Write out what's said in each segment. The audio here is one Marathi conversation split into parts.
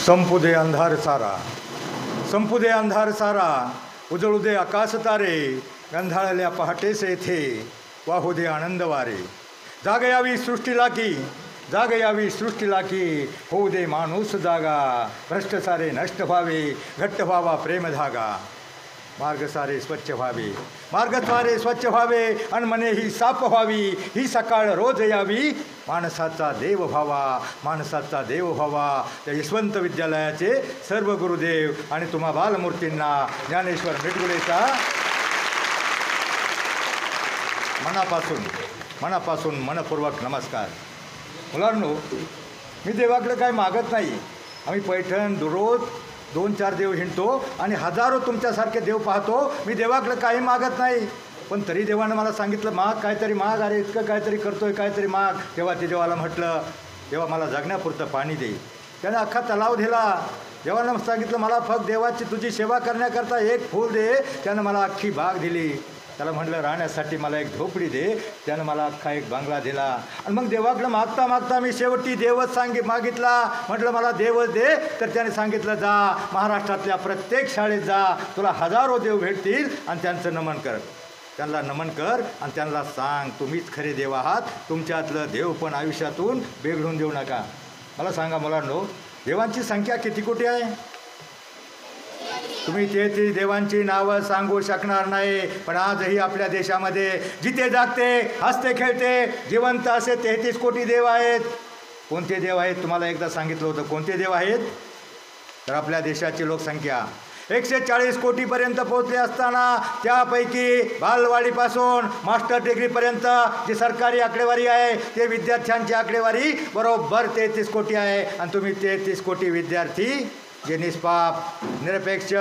संपू दे अंधार सारा, संपू दे अंधार सारा, उजळू दे आकाश तारे, गंधाळल्या पहाटेस येथे वाहू दे आनंद वारे. जाग यावी सृष्टीला की, जाग यावी सृष्टीला की, होऊ दे माणूस जागा, भ्रष्ट सारे नष्ट व्हावे, घट्ट व्हावा प्रेम धागा. मार्ग सारे स्वच्छ व्हावे, मार्ग सारे स्वच्छ व्हावे, अन मने ही साफ व्हावी, ही सकाळ रोज यावी, माणसाचा देव व्हावा, माणसाचा देव व्हावा. त्या यशवंत विद्यालयाचे सर्व गुरुदेव आणि तुम्हा बालमूर्तींना ज्ञानेश्वर मिटगुलेचा मनापासून मनपूर्वक नमस्कार. मुलांनो, मी देवाकडे काय मागत नाही. आम्ही पैठण दररोज 2-4 देव हिंडतो आणि हजारो तुमच्यासारखे देव पाहतो. मी देवाकडे काही मागत नाही, पण तरी देवानं मला सांगितलं माग, काहीतरी माग. अरे इतकं काहीतरी करतोय, काहीतरी माग. तेव्हा ते देवाला म्हटलं, देवा मला जगण्यापुरतं पाणी दे. त्याने अख्खा तलाव दिला. देवानं सांगितलं मला फक्त देवाची तुझी सेवा करण्याकरता एक फूल दे. त्यानं मला अख्खी बाग दिली. त्याला म्हटलं राहण्यासाठी मला एक झोपडी दे. त्यानं मला अख्खा एक बंगला दिला. आणि मग देवाकडं मागता मागता मी शेवटी देवच मागितला. म्हटलं मला देवच दे. तर त्याने सांगितलं जा महाराष्ट्रातल्या प्रत्येक शाळेत जा, तुला हजारो देव भेटतील आणि त्यांचं नमन कर. त्यांना नमन कर आणि त्यांना सांग तुम्हीच खरे देव आहात. तुमच्यातलं देव पण आयुष्यातून बेघडून देऊ नका. मला सांगा मुलांनो, देवांची संख्या किती कोटी आहे? तुम्ही ते देवांची नावं सांगू शकणार नाही. पण आजही आपल्या देशामध्ये जिथे जागते, हसते, खेळते, जिवंत असे 33 कोटी देव आहेत. कोणते देव आहेत? तुम्हाला एकदा सांगितलं होतं कोणते देव आहेत. तर आपल्या देशाची लोकसंख्या 140 कोटीपर्यंत पोहोचली असताना त्यापैकी बालवाडीपासून मास्टर डिग्रीपर्यंत जी सरकारी आकडेवारी आहे ते विद्यार्थ्यांची आकडेवारी बरोबर 33 कोटी आहे. आणि तुम्ही 33 कोटी विद्यार्थी जे निष्पाप, निरपेक्ष,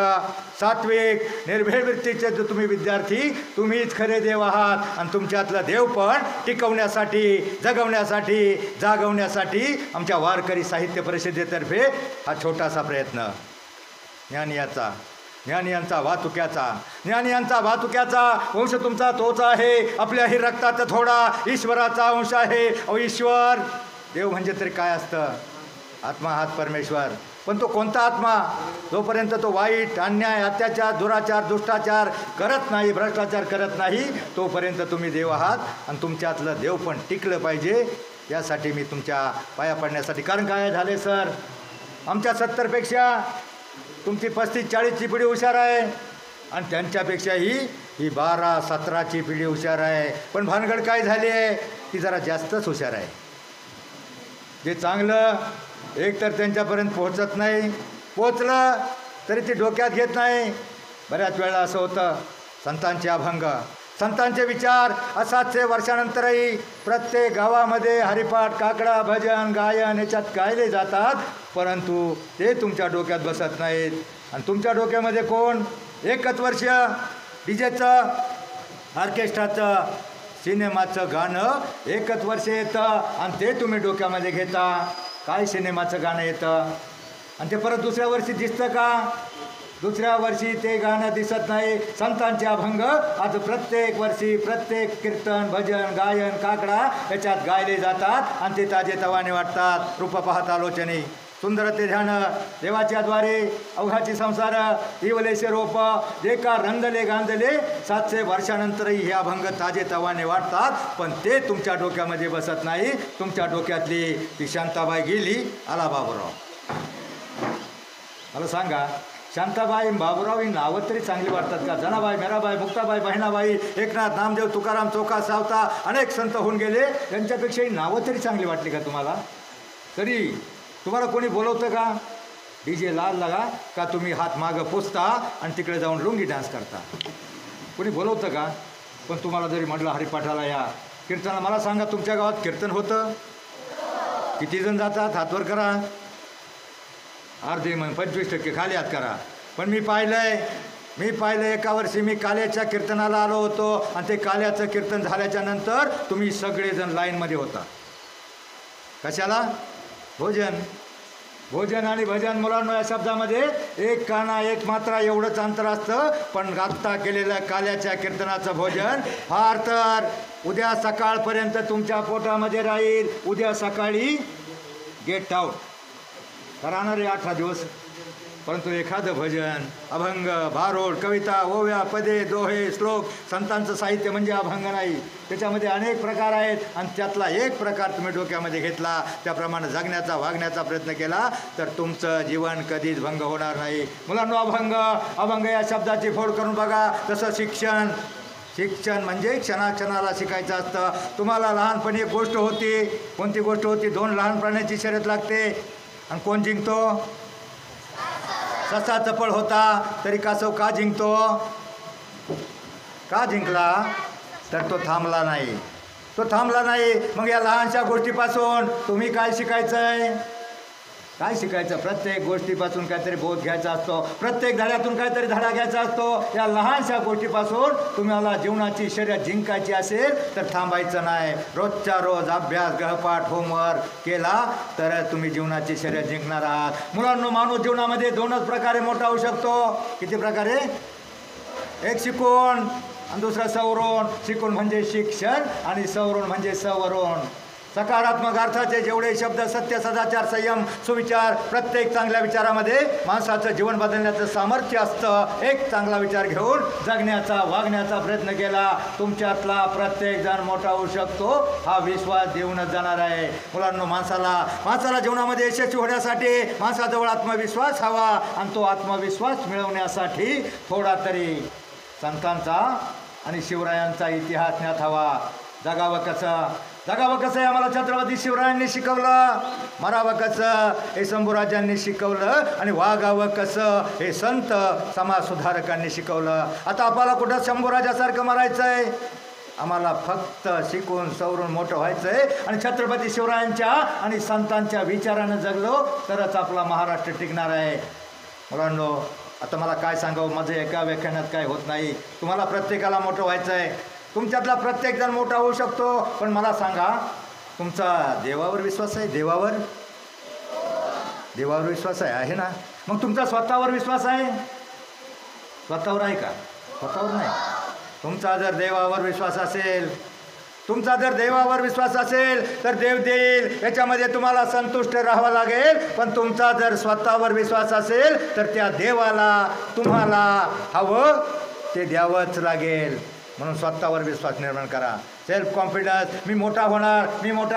सात्विक, निर्भेळ वृत्तीचे जो तुम्ही विद्यार्थी, तुम्हीच खरे देव आहात. आणि तुमच्यातलं देव पण टिकवण्यासाठी, जगवण्यासाठी, जागवण्यासाठी आमच्या वारकरी साहित्य परिषदेतर्फे हा छोटासा प्रयत्न. ज्ञानियांचा वाहतुक्याचा वंश तुमचा तोच आहे. आपल्याही रक्तात थोडा ईश्वराचा अंश आहे. अहो ईश्वर, देव म्हणजे तरी काय असतं? आत्मा हात परमेश्वर. पण तो कोणता आत्मा? जोपर्यंत तो वाईट, अन्याय, अत्याचार, दुराचार, दुष्टाचार करत नाही, भ्रष्टाचार करत नाही, तोपर्यंत तुम्ही देव आहात. आणि तुमच्यातलं देव पण टिकलं पाहिजे. यासाठी मी तुमच्या पाया पडण्यासाठी. कारण काय झाले सर, आमच्या 70पेक्षा तुमची 35-40ची पिढी हुशार आहे आणि त्यांच्यापेक्षाही ही 12-17ची पिढी हुशार आहे. पण भानगड काय झाली आहे, ती जरा जास्तच हुशार आहे. जे चांगलं एकतर त्यांच्यापर्यंत पोहोचत नाही, पोचलं तरी ती डोक्यात घेत नाही. बऱ्याच वेळा असं होतं, संतांचे अभंग, संतांचे विचार 700 वर्षानंतरही प्रत्येक गावामध्ये हरिपाठ, काकडा, भजन, गायन याच्यात गायले जातात, परंतु ते तुमच्या डोक्यात बसत नाहीत. आणि तुमच्या डोक्यामध्ये कोण? एकच वर्ष डीजेचं, ऑर्केस्ट्राचं, सिनेमाचं गाणं एकच वर्ष येतं आणि ते तुम्ही डोक्यामध्ये घेता. काय सिनेमाचं गाणं येतं आणि ते परत दुसऱ्या वर्षी दिसतं का? दुसऱ्या वर्षी ते गाणं दिसत नाही. संतांचे अभंग आज प्रत्येक वर्षी प्रत्येक कीर्तन, भजन, गायन, काकडा याच्यात गायले जातात आणि ते ताजेतवाने वाटतात. रूप पाहता लोचनी सुंदर ते ध्यान, देवाच्या द्वारे अवघाची संसार, इवलेशे रोप, जे का रंगले गांजले. 700 वर्षानंतरही हे अभंग ताजेतवाने वाटतात, पण ते तुमच्या डोक्यामध्ये बसत नाही. तुमच्या डोक्यातली ती शांताबाई गेली, आला बाबूराव. मला सांगा, शांताबाई, बाबूराव ही नावं तरी चांगली वाटतात का? जनाबाई, मेराबाई, मुक्ताबाई, बहिणाबाई, एकनाथ, नामदेव, तुकाराम, चोखा, सावता अनेक संत होऊन गेले. त्यांच्यापेक्षाही नावं तरी चांगली वाटली का तुम्हाला? तरी तुम्हाला कोणी बोलवतं का? डीजे लाल लगा का तुम्ही हात मागं पोचता आणि तिकडे जाऊन लुंगी डान्स करता? कोणी बोलवतं का? पण तुम्हाला जरी म्हटलं हरिपाठाला या, कीर्तनाला, मला सांगा तुमच्या गावात कीर्तन होतं? किती जण जातात? हातवर करा. अर्धे मग 25% खाली हात करा. पण मी पाहिलं एका वर्षी मी काल्याच्या कीर्तनाला आलो होतो आणि ते काल्याचं कीर्तन झाल्याच्या नंतर तुम्ही सगळेजण लाईनमध्ये होता. कशाला? भोजन आणि भजन. मुलांनो, या शब्दामध्ये एक काना एक मात्रा एवढंच अंतर असतं. पण आत्ता केलेल्या काल्याच्या कीर्तनाचं भोजन फार तर उद्या सकाळपर्यंत तुमच्या पोटामध्ये राहील. उद्या सकाळी गेट आउट. राहणारे 18 दिवस, परंतु एखादं भजन, अभंग, भारोड, कविता, ओव्या, पदे, दोहे, श्लोक, संतांचं साहित्य म्हणजे अभंग नाही. त्याच्यामध्ये अनेक प्रकार आहेत आणि त्यातला एक प्रकार तुम्ही डोक्यामध्ये घेतला, त्याप्रमाणे जगण्याचा वागण्याचा प्रयत्न केला तर तुमचं जीवन कधीच भंग होणार नाही. मुलांनो, अभंग या शब्दाची फोड करून बघा. तसं शिक्षण म्हणजे क्षणाक्षणाला शिकायचं असतं. तुम्हाला लहानपणी एक गोष्ट होती. कोणती गोष्ट होती? 2 लहान प्राण्याची शर्यत लागते आणि कोण जिंकतो? ससा चपळ होता तरी कासव का जिंकतो? का जिंकला? तर तो थांबला नाही. मग या लहानशा गोष्टीपासून तुम्ही काय शिकायचं? प्रत्येक गोष्टीपासून काहीतरी बोध घ्यायचा असतो. प्रत्येक धड्यातून काहीतरी धडा घ्यायचा असतो. या लहानशा गोष्टीपासून तुम्हाला जीवनाची शर्यत जिंकायची असेल तर थांबायचं नाही. रोजच्या रोज अभ्यास, गृहपाठ, होमवर्क केला तर तुम्ही जीवनाची शर्यत जिंकणार आहात. मुलांनो, माणूस जीवनामध्ये 2च प्रकारे मोठा होऊ शकतो. किती प्रकारे? एक शिकून आणि दुसरा सवरून. शिकून म्हणजे शिक्षण आणि सवरून म्हणजे संवरण. सकारात्मक अर्थाचे जेवढे शब्द, सत्य, सदाचार, संयम, सुविचार, प्रत्येक चांगल्या विचारामध्ये माणसाचं जीवन बदलण्याचं सामर्थ्य असतं. एक चांगला विचार घेऊन जगण्याचा वागण्याचा प्रयत्न केला तुमच्यातला प्रत्येक जण मोठा होऊ शकतो. हा विश्वास देऊनच जाणार आहे. मुलांनो, माणसाला जीवनामध्ये यशस्वी होण्यासाठी माणसाजवळ आत्मविश्वास हवा आणि तो आत्मविश्वास मिळवण्यासाठी थोडा तरी संतांचा आणि शिवरायांचा इतिहास ज्ञात हवा. जगावं कसं हे आम्हाला छत्रपती शिवरायांनी शिकवलं. मरावं कसं हे शंभूराजांनी शिकवलं आणि वागावं कसं हे संत समाजसुधारकांनी शिकवलं. आता आपल्याला कुठं शंभूराजासारखं मरायचं आहे? आम्हाला फक्त शिकून सवरून मोठं व्हायचं आहे आणि छत्रपती शिवरायांच्या आणि संतांच्या विचारानं जगलो तरच आपला महाराष्ट्र टिकणार आहे. मुलांनो, आता मला काय सांगावं, माझं एका व्याख्यानात काय होत नाही. तुम्हाला प्रत्येकाला मोठं व्हायचं आहे. तुमच्यातला प्रत्येकजण मोठा होऊ शकतो. पण मला सांगा, तुमचा देवावर विश्वास आहे? देवावर विश्वास आहे ना? मग तुमचा स्वतःवर विश्वास आहे? स्वतःवर आहे का? स्वतःवर नाही. तुमचा जर देवावर विश्वास असेल तर देव देईल, याच्यामध्ये तुम्हाला संतुष्ट राहावं लागेल. पण तुमचा जर स्वतःवर विश्वास असेल तर त्या देवाला तुम्हाला हवं ते द्यावंच लागेल. म्हणून स्वतःवर विश्वास निर्माण करा. Self confidence. मी मोठा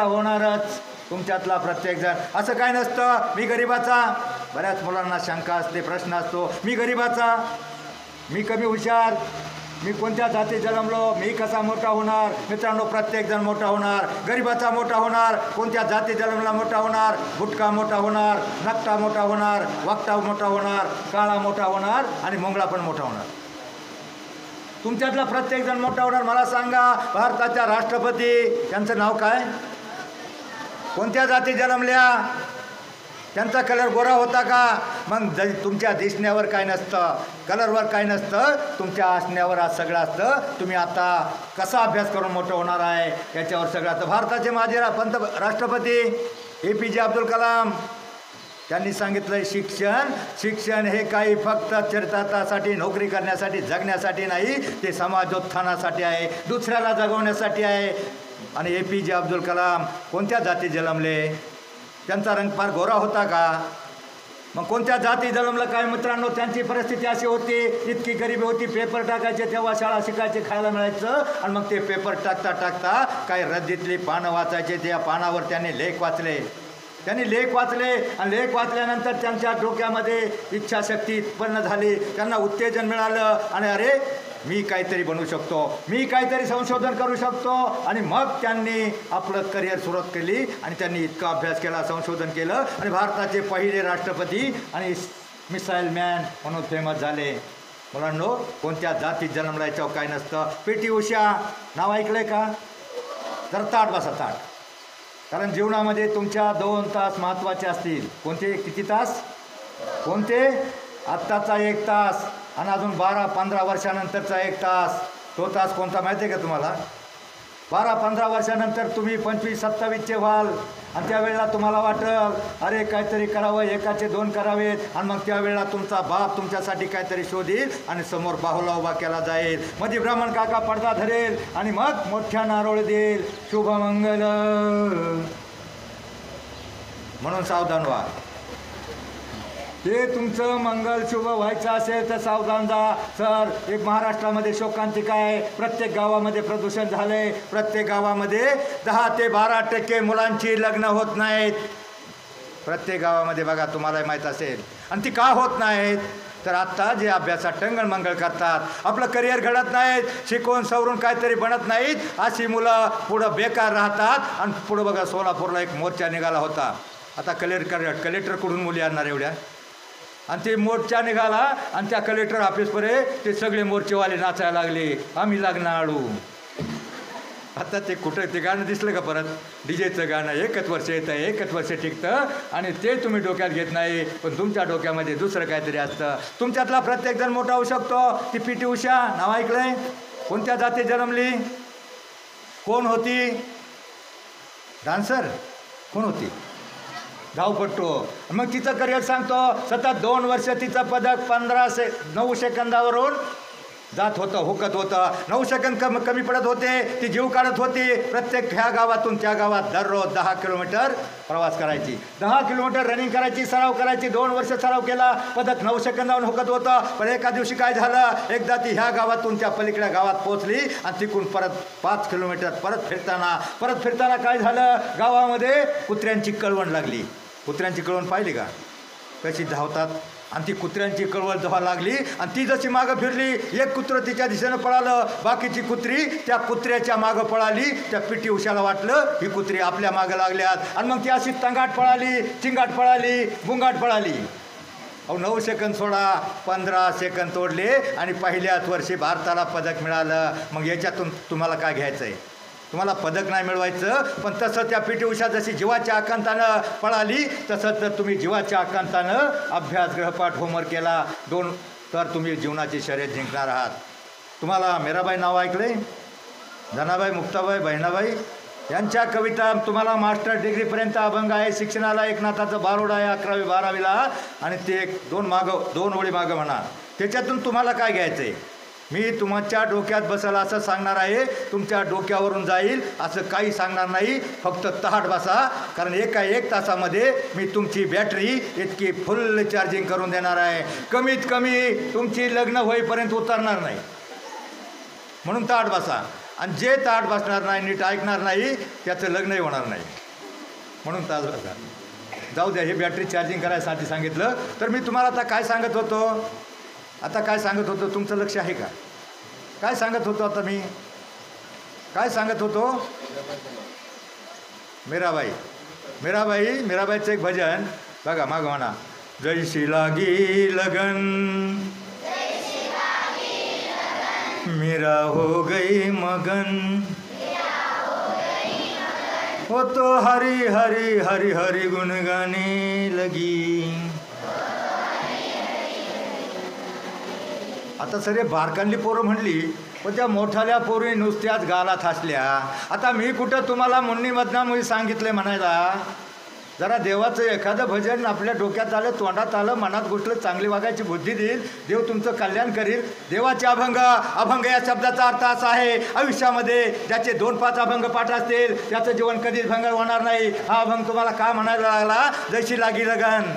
होणारच. तुमच्यातला प्रत्येकजण. असं काय नसतं मी गरीबाचा. बऱ्याच मुलांना शंका असते, प्रश्न असतो, मी गरीबाचा, मी कमी हुशार, मी कोणत्या जाती जन्मलो, मी कसा मोठा होणार? मित्रांनो, प्रत्येकजण मोठा होणार. गरीबाचा मोठा होणार, कोणत्या जाती जन्मला मोठा होणार, बुटका मोठा होणार, नकटा मोठा होणार, वक्ता मोठा होणार, काळा मोठा होणार आणि मोंगळा पण मोठा होणार. तुमच्यातला प्रत्येकजण मोठा होणार. मला सांगा, भारताच्या राष्ट्रपती त्यांचं नाव काय? कोणत्या जाती जन्मल्या? त्यांचा कलर गोरा होता का? मग तुमच्या दिसण्यावर काय नसतं, कलरवर काय नसतं, तुमच्या असण्यावर आज सगळं असतं. तुम्ही आता कसा अभ्यास करून मोठं होणार आहे याच्यावर सगळं. तर भारताचे माजी राष्ट्रपती APJ अब्दुल कलाम त्यांनी सांगितलं, शिक्षण हे काही फक्त चरितार्थासाठी, नोकरी करण्यासाठी, जगण्यासाठी नाही, ते समाजोत्थानासाठी आहे, दुसऱ्याला जगवण्यासाठी आहे. आणि APJ अब्दुल कलाम कोणत्या जाती जन्मले? त्यांचा रंग फार गोरा होता का? मग कोणत्या जाती जन्मलं काय? मित्रांनो, त्यांची परिस्थिती अशी होती, इतकी गरिबी होती, पेपर टाकायचे तेव्हा शाळा शिकायचे, खायला मिळायचं आणि मग ते पेपर टाकता काही रद्दीतली पानं वाचायचे. त्या पानावर त्यांनी लेख वाचले आणि लेख वाचल्यानंतर त्यांच्या डोक्यामध्ये इच्छाशक्ती उत्पन्न झाली, त्यांना उत्तेजन मिळालं आणि अरे, मी काहीतरी बनवू शकतो, मी काहीतरी संशोधन करू शकतो. आणि मग त्यांनी आपलं करिअर सुरुवात केली आणि त्यांनी इतका अभ्यास केला, संशोधन केलं आणि भारताचे पहिले राष्ट्रपती आणि मिसाईल मॅन म्हणून फेमस झाले. मुलांनो, कोणत्या जातीत जन्मला याच्यावर काय नसतं. PT उषा नाव ऐकलंय का? जर ताट बसा, ताट. कारण जीवनामध्ये तुमच्या 2 तास महत्त्वाचे असतील. कोणते? किती तास? कोणते? आत्ताचा 1 तास आणि अजून 12-15 वर्षानंतरचा 1 तास. तो तास कोणता माहिती आहे का तुम्हाला? 12-15 वर्षानंतर तुम्ही 25-27चे व्हाल आणि त्यावेळेला तुम्हाला वाटलं अरे काहीतरी करावं, एकाचे 2 करावेत. आणि मग त्यावेळेला तुमचा बाप तुमच्यासाठी काहीतरी शोधील आणि समोर बाहुला उभा केला जाईल. मध्ये ब्राह्मण काका पडदा धरेल आणि मग मोठ्या नारोळ देईल, शुभमंगल. म्हणून सावधान व्हा. ते तुमचं मंगल शुभ व्हायचं असेल तर सावधान जा. सर, एक महाराष्ट्रामध्ये शोकांतिका आहे. प्रत्येक गावामध्ये प्रदूषण झालंय. प्रत्येक गावामध्ये 10 ते 12% मुलांची लग्न होत नाहीत. प्रत्येक गावामध्ये बघा, तुम्हालाही माहीत असेल. आणि ती का होत नाहीत? तर आत्ता जे अभ्यासात टंगळमंगळ करतात, आपलं करिअर घडत नाहीत, शिकवून सवरून काहीतरी बनत नाहीत, अशी मुलं पुढं बेकार राहतात. आणि पुढं बघा, सोलापूरला एक मोर्चा निघाला होता. आता कलेक्टरकडून मुली आणणार एवढ्या, आणि ते मोर्चा निघाला आणि त्या कलेक्टर ऑफिसपर्यंत ते सगळे मोर्चेवाले नाचायला लागले, आम्ही लग्न आडू. आता ते कुठं ते गाणं दिसलं का परत? डीजेचं गाणं 1च वर्ष येतं, 1च वर्ष टिकतं, आणि ते तुम्ही डोक्यात घेत नाही. पण तुमच्या डोक्यामध्ये दुसरं काहीतरी असतं. तुमच्यातला प्रत्येकजण मोठा होऊ शकतो. ती पी.टी. उषा नाव ऐकलंय? कोणत्या जाती जन्मली? कोण होती? डान्सर? कोण होती? धावपट्टू. मग तिचं करिअर सांगतो. सतत 2 वर्ष तिचं पदक 9 सेकंदावरून जात होतं, हुकत होतं. 9 सेकंद कमी पडत होते. ती जीव काढत होती. प्रत्येक ह्या गावातून त्या गावात दररोज 10 किलोमीटर प्रवास करायची, 10 किलोमीटर रनिंग करायची, सराव करायची. 2 वर्ष सराव केला. पदक 9 सेकंदावरून हुकत होतं. पण एका दिवशी काय झालं, एकदा ती ह्या गावातून त्या पलीकडल्या गावात पोहोचली आणि तिकडून परत 5 किलोमीटर परत फिरताना काय झालं, गावामध्ये कुत्र्यांची कळवण लागली. कुत्र्यांची कळवण पाहिली का कशी धावतात? आणि ती कुत्र्यांची कळवळ जेव्हा लागली आणि ती जशी मागं फिरली, एक कुत्रं तिच्या दिशेनं पळालं, बाकीची कुत्री त्या कुत्र्याच्या मागं पळाली. त्या पी.टी. उषाला वाटलं ही कुत्री आपल्या मागं लागल्यात, आणि मग ती अशी तंगाट पळाली, चिंगाट पळाली, बुंगाट पळाली. 9 सेकंद सोडा, 15 सेकंद तोडले आणि पहिल्याच वर्षी भारताला पदक मिळालं. मग याच्यातून तुम्हाला काय घ्यायचं आहे? तुम्हाला पदक नाही मिळवायचं, पण तसं त्या पी.टी. उषा जशी जीवाच्या आकांतानं पळाली, तसंच जर तुम्ही जीवाच्या आकांतानं अभ्यास, गृहपाठ, होमवर्क केला तर तुम्ही जीवनाची शर्यत जिंकणार आहात. तुम्हाला मीराबाई नाव ऐकलंय? धनाबाई, मुक्ताबाई, बहिणाबाई यांच्या कविता तुम्हाला मास्टर डिग्रीपर्यंत अभंग आहे. शिक्षणाला एकनाथाचं बारोड आहे 11वी 12वीला, आणि ते 2 ओळी मागं म्हणा. त्याच्यातून तुम्हाला काय घ्यायचं आहे? मी तुमच्या डोक्यात बसायला असं सांगणार आहे, तुमच्या डोक्यावरून जाईल असं काही सांगणार नाही. फक्त तहाट बसा, कारण एका 1 तासामध्ये मी तुमची बॅटरी इतकी फुल चार्जिंग करून देणार आहे, कमीत कमी तुमची लग्न होईपर्यंत उतरणार नाही. म्हणून ताट बसा. आणि जे ताट बसणार नाही, नीट ऐकणार नाही, त्याचं लग्नही होणार नाही. म्हणून ताट बसा. जाऊ द्या, हे बॅटरी चार्जिंग करायसाठी सांगितलं. तर मी तुम्हाला आता काय सांगत होतो? तुमचं लक्ष आहे का? काय सांगत होतो आता मी? काय सांगत होतो? मीराबाईचं एक भजन बघा, मागं म्हणा. जैशी लागी लगन मीरा हो गई मगन, वो तो हरी हरी हरी हरी गुणगाने लगी. आता सरे बारकांली पोरं म्हणली, पण त्या मोठाल्या पोरी नुसत्याच गालात हसल्या. आता मी कुठं तुम्हाला मुन्नी मधनामुळे सांगितलं म्हणायला? जरा देवाचं एखादं भजन आपल्या डोक्यात आलं, तोंडात आलं, मनात घुसलं, चांगली वागायची बुद्धी देईल, देव तुमचं कल्याण करील. देवाचे अभंग या शब्दाचा अर्थ असा आहे, आयुष्यामध्ये ज्याचे 2-5 अभंग पाठ असतील त्याचं जीवन कधीच भंग होणार नाही. हा अभंग तुम्हाला का म्हणायला लागला? जैशी लागी लगन.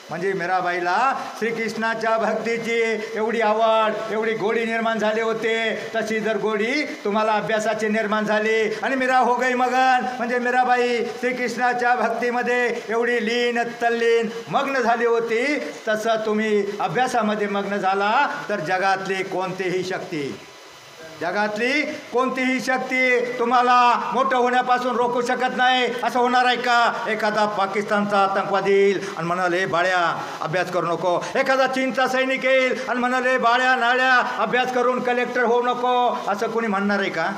म्हणजे मीराबाईला श्रीकृष्णाच्या भक्तीची एवढी आवड, एवढी गोडी निर्माण झाली होते, तशी जर गोडी तुम्हाला अभ्यासाची निर्माण झाली. आणि मीरा हो गई मगन, म्हणजे मीराबाई श्रीकृष्णाच्या भक्तीमध्ये एवढी लीन, तल्लीन, मग्न झाली होती, तसं तुम्ही अभ्यासामध्ये मग्न झाला तर जगातली कोणतीही शक्ती तुम्हाला मोठं होण्यापासून रोखू शकत नाही. असं होणार आहे का? एखादा पाकिस्तानचा आतंकवादी येईल आणि म्हणाले बाळ्या अभ्यास करू नको. एखादा चीनचा सैनिक येईल आणि म्हणाले बाळ्या नाळ्या अभ्यास करून कलेक्टर होऊ नको. असं कोणी म्हणणार आहे का?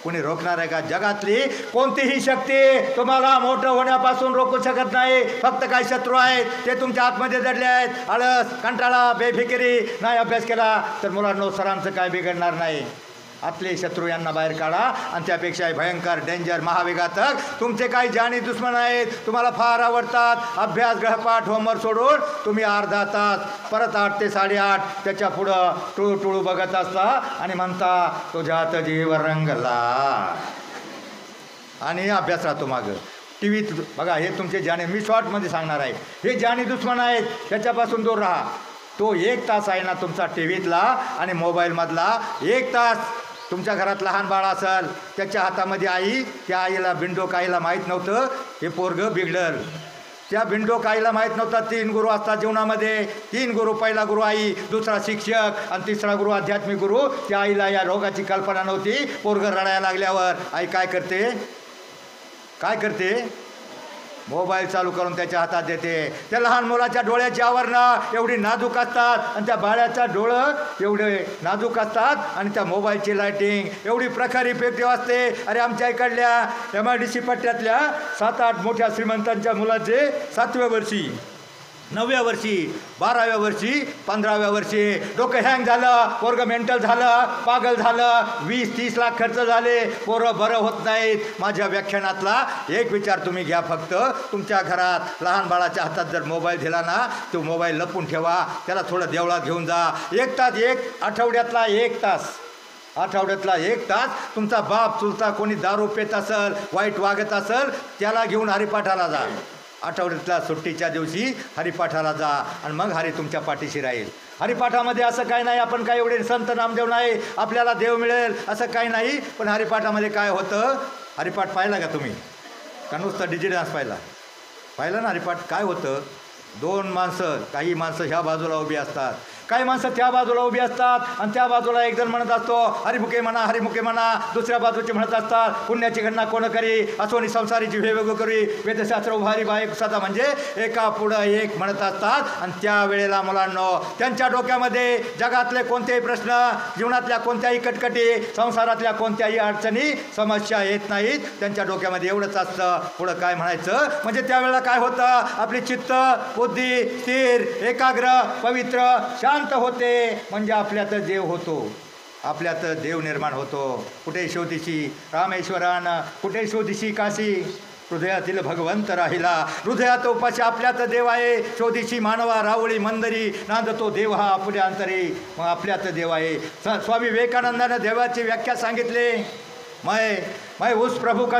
कोणी रोखणार आहे का? जगातली कोणतीही शक्ती तुम्हाला मोठं होण्यापासून रोखू शकत नाही. फक्त काही शत्रू आहेत, ते तुमच्या आतमध्ये दडले आहेत. आळस, कंटाळा, बेफिकिरी, नाही अभ्यास केला तर मुलांनो सरांचं काय बिघडणार नाही. आतले शत्रू यांना बाहेर काढा. आणि त्यापेक्षा भयंकर डेंजर महाविघातक तुमचे काही जाणी दुश्मन आहेत, तुम्हाला फार आवडतात. अभ्यास, गृहपाठ, होमवर्क सोडून तुम्ही अर्धा तास परत 8 ते 8:30 त्याच्या पुढं टुळू बघत असता आणि म्हणता तुझ्यात जीव रंगला, आणि अभ्यास राहतो मागं. टी व्हीत बघा, हे तुमचे जाणे, मी शॉर्टमध्ये सांगणार आहे, हे जाणी दुश्मन आहेत, त्याच्यापासून दूर राहा. तो 1 तास आहे ना तुमचा टी व्हीतला आणि मोबाईलमधला 1 तास. तुमच्या घरात लहान बाळ असेल, त्याच्या हातामध्ये आई, त्या आईला बिंडोक आईला माहीत नव्हतं हे पोरगं बिघडल. त्या बिंडोक आईला माहीत नव्हता 3 गुरु असतात जीवनामध्ये. 3 गुरु, पहिला गुरु आई, दुसरा शिक्षक आणि तिसरा गुरु आध्यात्मिक गुरु. त्या आईला या रोगाची कल्पना नव्हती. पोरगं रडायला लागल्यावर आई काय करते? मोबाईल चालू करून त्याच्या हातात देते. त्या लहान मुलाच्या डोळ्याची आवरणं एवढी नाजूक असतात आणि त्या बाळाच्या डोळं एवढे नाजूक असतात आणि त्या मोबाईलची लाईटिंग एवढी प्रखर इफेक्टिव्ह असते. अरे आमच्या इकडल्या MIDC पट्ट्यातल्या 7-8 मोठ्या श्रीमंतांच्या मुलाचे 7व्या वर्षी, 9व्या वर्षी, 12व्या वर्षी, 15व्या वर्षी डोकं हँग झालं, पोरगं मेंटल झालं, पागल झालं, 20-30 लाख खर्च झाले, पोरं बरं होत नाहीत. माझ्या व्याख्यानातला एक विचार तुम्ही घ्या, फक्त तुमच्या घरात लहान बाळाच्या हातात जर मोबाईल दिला ना, तो मोबाईल लपून ठेवा, त्याला थोडं देवळात घेऊन जा. 1 तास, आठवड्यातला 1 तास तुमचा बाप चुलता कोणी दारू पेत असेल, वाईट वागत असेल, त्याला घेऊन हरिपाठाला जा. आठवड्यातल्या सुट्टीच्या दिवशी हरिपाठाला जा आणि मग हरी तुमच्या पाठीशी राहील. हरिपाठामध्ये असं काही नाही आपण काय एवढे संत नामदेव नाही, आपल्याला देव मिळेल असं काही नाही. पण हरिपाठामध्ये काय होतं? हरिपाठ पाहिला का तुम्ही? का नुसतं डिजिटल डान्स पाहिलं ना? हरिपाठ काय होतं? 2 माणसं, काही माणसं ह्या बाजूला उभी असतात, काही माणसं त्या बाजूला उभी असतात आणि त्या बाजूला एकजण म्हणत असतो हरिमुखे म्हणा, दुसऱ्या बाजूचे म्हणत असतात पुण्याची गणना कोण करी, असोनी संसारीची वेगवेगळी करी, वेदशास्त्र उभारी बायक सदा, म्हणजे एका पुढं एक म्हणत असतात. आणि त्यावेळेला मुलांनो, त्यांच्या डोक्यामध्ये जगातले कोणतेही प्रश्न, जीवनातल्या कोणत्याही कटकटी, संसारातल्या कोणत्याही अडचणी, समस्या येत नाहीत. त्यांच्या डोक्यामध्ये एवढंच असतं, पुढं काय म्हणायचं. म्हणजे त्यावेळेला काय होतं? आपली चित्त, बुद्धी स्थिर, एकाग्र, पवित्र, शांत होते. म्हणजे आपल्यात देव होतो, आपल्यात देव निर्माण होतो. कुठे शोधिशी रामेश्वरान, कुठे शोधिशी काशी, हृदयातील भगवंत राहिला. हृदयात उपाशी आपल्यात देव आहे. शोधिशी मानवा रावळी मंदरी, नांदतो देव हा आपल्या अंतरी. मग आपल्यात देव आहे. स्वामी विवेकानंदानं देवाची व्याख्या सांगितली, मैं उस प्रभु का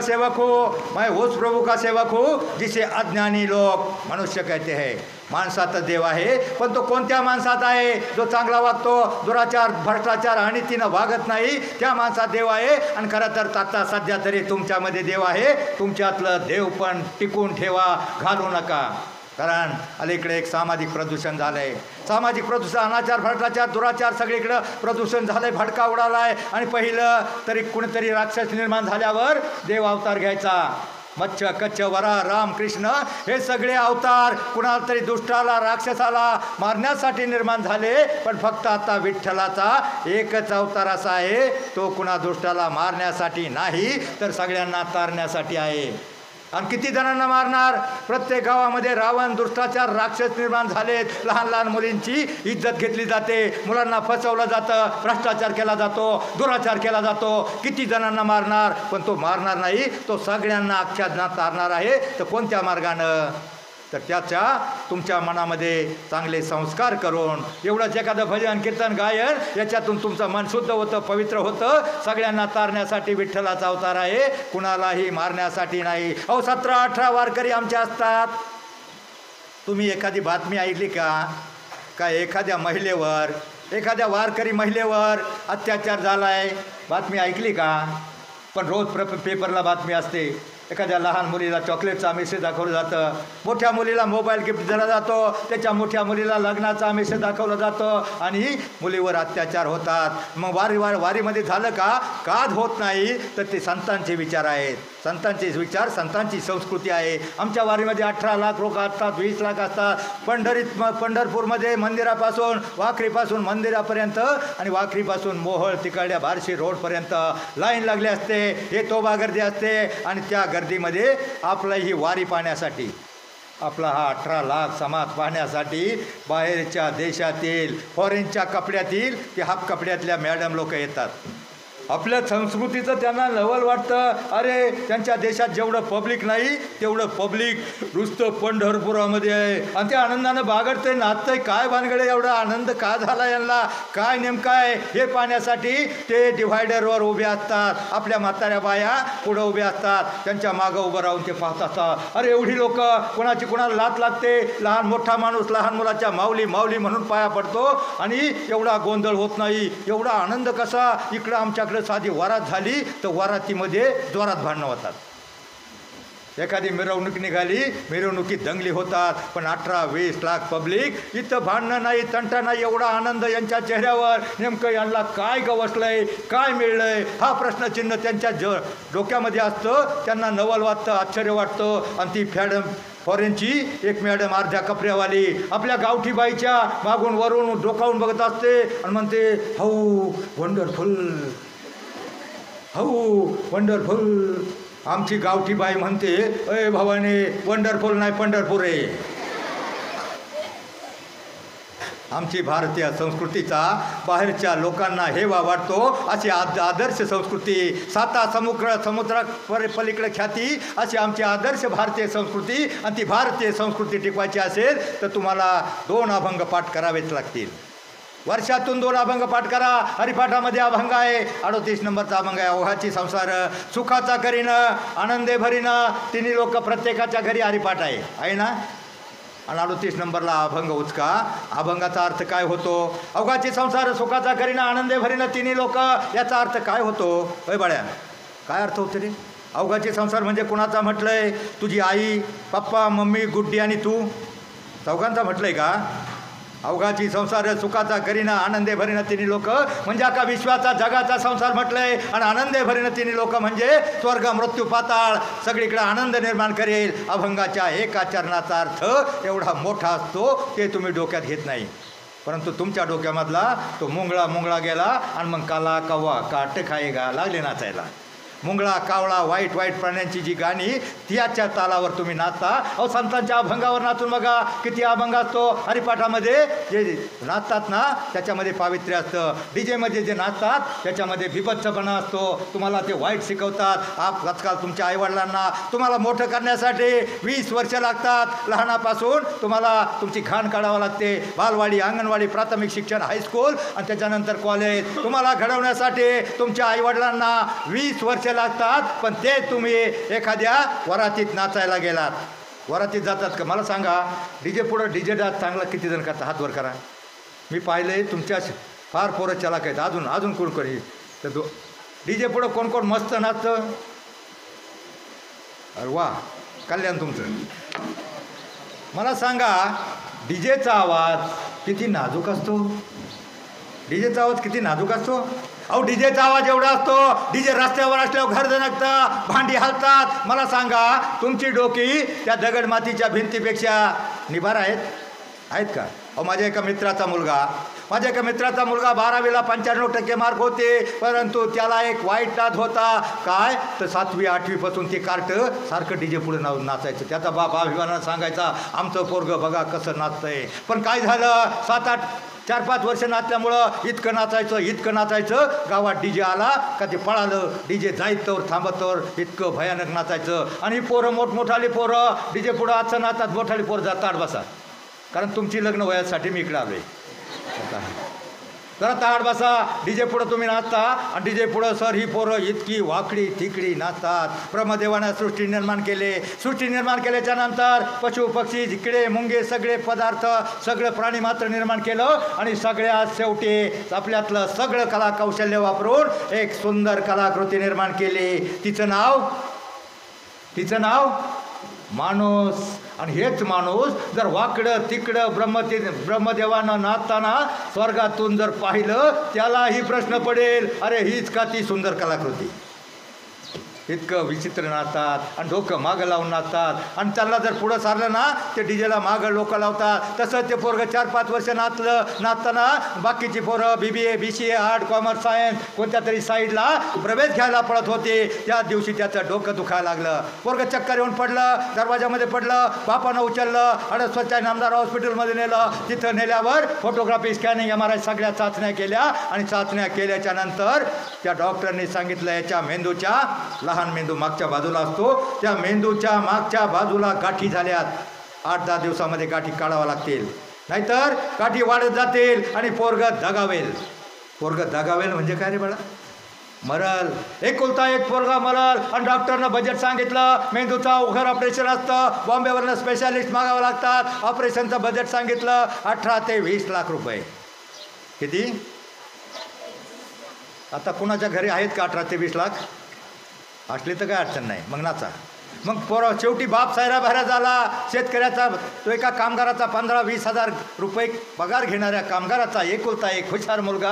सेवक हूँ जिसे अज्ञानी लोग मनुष्य कहते हैं. माणसात देव आहे, पण तो कोणत्या माणसात आहे? जो चांगला वागतो, दुराचार भ्रष्टाचार आणि तिनं वागत नाही, त्या माणसात देव आहे. आणि खरं तर आता सध्या तरी तुमच्यामध्ये देव आहे. तुमच्यातलं देव पण टिकून ठेवा, घालू नका. कारण अलीकडे एक सामाजिक प्रदूषण झालं आहे. सामाजिक प्रदूषण, अनाचार भ्रष्टाचार दुराचार सगळीकडं प्रदूषण झालं आहे, भडका उडाला आहे. आणि पहिलं तरी कुणीतरी राक्षस निर्माण झाल्यावर देव अवतार घ्यायचा. मच्छ कच्छ वरा राम कृष्ण हे सगळे अवतार कुणाला तरी दुष्टाला राक्षसाला मारण्यासाठी निर्माण झाले. पण फक्त आता विठ्ठलाचा एकच अवतार असा आहे, तो कुणा दुष्टाला मारण्यासाठी नाही, तर सगळ्यांना तारण्यासाठी आहे. आणि किती जणांना मारणार? प्रत्येक गावामध्ये रावण, दुष्टाचार, राक्षस निर्माण झालेत. लहान लहान मुलींची इज्जत घेतली जाते, मुलांना फसवलं जातं, भ्रष्टाचार केला जातो, दुराचार केला जातो. किती जणांना मारणार? पण तो मारणार नाही, तो सगळ्यांना अख्ख्या तारणार आहे. तर कोणत्या मार्गानं? तर त्याच्या तुमच्या मनामध्ये चांगले संस्कार करून एवढंच एखादं भजन कीर्तन गायन याच्यातून तुमचं मन शुद्ध होतं, पवित्र होतं. सगळ्यांना तारण्यासाठी विठ्ठलाचा अवतार आहे, कुणालाही मारण्यासाठी नाही. 17-18 वारकरी आमचे असतात. तुम्ही एखादी बातमी ऐकली का एखाद्या महिलेवर, एखाद्या वारकरी महिलेवर अत्याचार झाला आहे? बातमी ऐकली का? पण रोज पेपरला बातमी असते. एखाद्या लहान मुलीला चॉकलेटचा मेसेज दाखवलं जातं, मोठ्या मुलीला मोबाईल गिफ्ट दिला जातो, त्याच्या मोठ्या मुलीला लग्नाचा मेसेज दाखवला जातो आणि मुलीवर अत्याचार होतात. मग वारीमध्ये झालं का होत नाही? तर ते संतांचे विचार आहेत, संतांचे विचार, संतांची संस्कृती आहे. आमच्या वारीमध्ये 18 लाख लोक असतात, 20 लाख असतात. पंढरपूरमध्ये मंदिरापासून वाखरीपासून मंदिरापर्यंत आणि वाखरीपासून मोहोळ तिकडल्या बार्शी रोडपर्यंत लाईन लागली असते. हे तोबा गर्दी असते आणि त्या गर्दीमध्ये आपलं ही वारी पाहण्यासाठी, आपला हा 18 लाख समाज पाहण्यासाठी बाहेरच्या देशातील, फॉरेनच्या कपड्यातील, ते हाफ कपड्यातल्या मॅडम लोक येतात. आपल्या संस्कृतीचं त्यांना नवल वाटतं. अरे त्यांच्या देशात जेवढं पब्लिक नाही तेवढं पब्लिक नुसतं पंढरपुरामध्ये आहे आणि ते आनंदानं बागडतंय, नाचतंय. काय भानगडे, एवढा आनंद का झाला यांना, काय नेमकं आहे हे पाहण्यासाठी ते डिव्हायडरवर उभे असतात. आपल्या म्हाताऱ्या बाया पुढं उभे असतात, त्यांच्या मागं उभं राहून ते पाहत असतात. अरे एवढी लोक, कोणाची कोणाला लात लागते, लहान मोठा माणूस लहान मुलाच्या माऊली माऊली म्हणून पाया पडतो आणि एवढा गोंधळ होत नाही. एवढा आनंद कसा? इकडं आमच्याकडे साधी वरात झाली तर वरातीमध्ये जोरात भांडणं होतात. एखादी मिरवणूक निघाली, मिरवणुकीत दंगली होतात, पण 18-20 लाख पब्लिक, इथं भांडणं नाही, तंटा नाही. एवढा आनंद यांच्या चेहऱ्यावर. नेमकं यांना काय गवसलंय, काय मिळलंय, हा प्रश्नचिन्ह त्यांच्या डोक्यामध्ये असतं. त्यांना नवल वाटतं, आश्चर्य वाटतं. आणि ती फॉरेनची एक मॅडम अर्ध्या कपड्यावाली आपल्या गावठी बाईच्या मागून वरून डोकावून बघत असते आणि म्हणते, हाऊ वंडरफुल, हाऊ वंडरफुल. आमची गावठी बाई म्हणते, अय भावाने, वंडरफुल नाही, पंढरपूर आहे. आमची भारतीय संस्कृतीचा बाहेरच्या लोकांना हेवा वाटतो. अशी आदर्श संस्कृती, समुद्रा पलीकडे ख्याती, अशी आमची आदर्श भारतीय संस्कृती. आणि ती भारतीय संस्कृती टिकवायची असेल तर तुम्हाला 2 अभंग पाठ करावेच लागतील. वर्षातून 2 अभंग पाठ करा. हरिपाठामध्ये अभंग आहे, 38 नंबरचा अभंग आहे, ओघाची संसार सुखाचा करीनं आनंदे भरीनं. तिन्ही लोक प्रत्येकाच्या घरी हरिपाठ आहे ना. आणि 38 नंबरला अभंग उचका. अभंगाचा अर्थ काय होतो? अवघाची संसार सुखाचा करीनं आनंदे भरीनं तिन्ही लोक. याचा अर्थ काय होतो? अय बाळ्या, काय अर्थ होतो रे? अवघाची संसार म्हणजे कुणाचा म्हटलंय? तुझी आई, पप्पा, मम्मी, गुड्डी आणि तू, चौघांचा म्हटलंय का? अवघाची संसार सुखाचा करीनं आनंदे भरीनं तिन्ही लोक म्हणजे अका विश्वाचा जगाचा संसार म्हटलंय. आणि आनंदे भरीनं तिन्ही लोक म्हणजे स्वर्ग मृत्यू पाताळ सगळीकडे आनंद निर्माण करेल. अभंगाच्या एका चरणाचा अर्थ एवढा मोठा असतो, ते तुम्ही डोक्यात घेत नाही. परंतु तुमच्या डोक्यामधला तो मुंगळा गेला आणि मग काला कव्वा काट खायगा लागले नाचायला. मुंगळा, कावळा, वाईट प्राण्यांची जी गाणी, त्याच्या तालावर तुम्ही नाचता. अहो, संतांच्या अभंगावर नाचून बघा, किती अभंग असतो. हरिपाठामध्ये जे नाचतात ना, त्याच्यामध्ये पावित्र्य असतं. डीजेमध्ये जे नाचतात त्याच्यामध्ये बिभत्सपणा असतो. तुम्हाला ते वाईट शिकवतात. आजकाल तुमच्या आईवडिलांना तुम्हाला मोठं करण्यासाठी 20 वर्ष लागतात. लहानापासून तुम्हाला तुमची घाण काढावं लागते. बालवाडी, अंगणवाडी, प्राथमिक शिक्षण, हायस्कूल आणि त्याच्यानंतर कॉलेज. तुम्हाला घडवण्यासाठी तुमच्या आईवडिलांना 20 वर्ष लागतात. पण ते तुम्ही एखाद्या वरातीत नाचायला गेलात. वरातीत जातात का? मला सांगा, डीजे पुढं डीजे डान्स चांगला किती जण करतात? हात वर करा. मी पाहिले तुमच्या फार पोरं चलाक आहेत. अजून कोण करी तर डीजे पुढं कोण मस्त नाचतं? अरे वा, कल्याण तुमचं. मला सांगा, डीजेचा आवाज किती नाजूक असतो. डीजेचा आवाज किती नाजूक असतो. अहो, डीजेचा आवाज एवढा असतो, डीजे रस्त्यावर असल्यावर घर दणकतं, भांडी हलतात. मला सांगा, तुमची डोकी त्या दगडमातीच्या भिंतीपेक्षा निभार आहेत का? अहो, माझ्या एका मित्राचा मुलगा 12वीला 95% मार्क होते. परंतु त्याला एक वाईट नाद होता. काय तर 7वी 8वी पासून ते कार्ट सारखं डीजे पुढे नाचायचं. त्याचा बाप अभिमानानं सांगायचा, आमचं पोरगं बघा कसं नाचतंय. पण काय झालं, 4-5 वर्ष नाचल्यामुळं इतकं नाचायचं, गावात डीजे आला का ते पळालं. डीजे जायतवर थांबतवर इतकं भयानक नाचायचं. आणि पोरं मोठमोठाली पोरं डीजे पुढं आजचं नाचतात. मोठाली पोरं जातात बसा, कारण तुमची लग्न वयासाठी मी इकडे आलोय. जरा ताड बसा. डीजे पुढं तुम्ही नाचता आणि डीजे पुढं सर ही पोरं इतकी वाकडी तिकडी नाचतात. ब्रह्मदेवानं सृष्टी निर्माण केल्याच्या नंतर पशु पक्षी, झिकडे, मुंगे सगळे पदार्थ, सगळं प्राणी मात्र निर्माण केलं. आणि सगळ्यात शेवटी आपल्यातलं सगळं कला कौशल्य वापरून एक सुंदर कलाकृती निर्माण केली. तिचं नाव माणूस. आणि हेच माणूस जर वाकडं तिकडं ब्रह्मदेवानं नाचताना स्वर्गातून जर पाहिलं, त्यालाही प्रश्न पडेल, अरे हीच का ती सुंदर कलाकृती. इतकं विचित्र नाचतात आणि डोकं मागं लावून नाचतात आणि त्यांना जर पुढं सारलं ना ते डीजेला मागं लोकं लावतात. तसं ते पोरगं 4-5 वर्ष नाचताना बाकीची पोरं BBA BCA art commerce science कोणत्या तरी साईडला प्रवेश घ्यायला पडत होते. त्या दिवशी त्याचं डोकं दुखायला लागलं. पोरगं चक्कर येऊन पडलं, दरवाजामध्ये पडलं, बापानं उचललं आणि स्वतः नामदार हॉस्पिटलमध्ये नेलं. तिथं नेल्यावर फोटोग्राफी स्कॅनिंग MRI सगळ्या चाचण्या केल्या आणि चाचण्या केल्याच्या नंतर त्या डॉक्टरनी सांगितलं याच्या मेंदूच्या लहान मेंदू मागच्या बाजूला असतो त्या मेंदूच्या मागच्या बाजूला गाठी झाल्यात. 8-10 दिवसामध्ये गाठी काढाव्या लागतील, नाहीतर गाठी वाढत जातील आणि पोरगं दगावेल. पोरगं दगावेल म्हणजे काय रे बाळा? मरल. एकुलता एक पोरगा मरल आणि डॉक्टरनं बजेट सांगितलं. मेंदूचा उघड ऑपरेशन असतं, बॉम्बेवरनं स्पेशालिस्ट मागावं लागतात. ऑपरेशनचं बजेट सांगितलं 18 ते 20 लाख रुपये. किती? आता कुणाच्या घरी आहेत का 18 ते 20 लाख? असली तर काय अडचण नाही, मग नाचा. मग शेवटी बाप सायरा बाहेर झाला. शेतकऱ्याचा तो एका कामगाराचा 15-20 हजार रुपये पगार घेणाऱ्या कामगाराचा एकुलता एक हुशार मुलगा.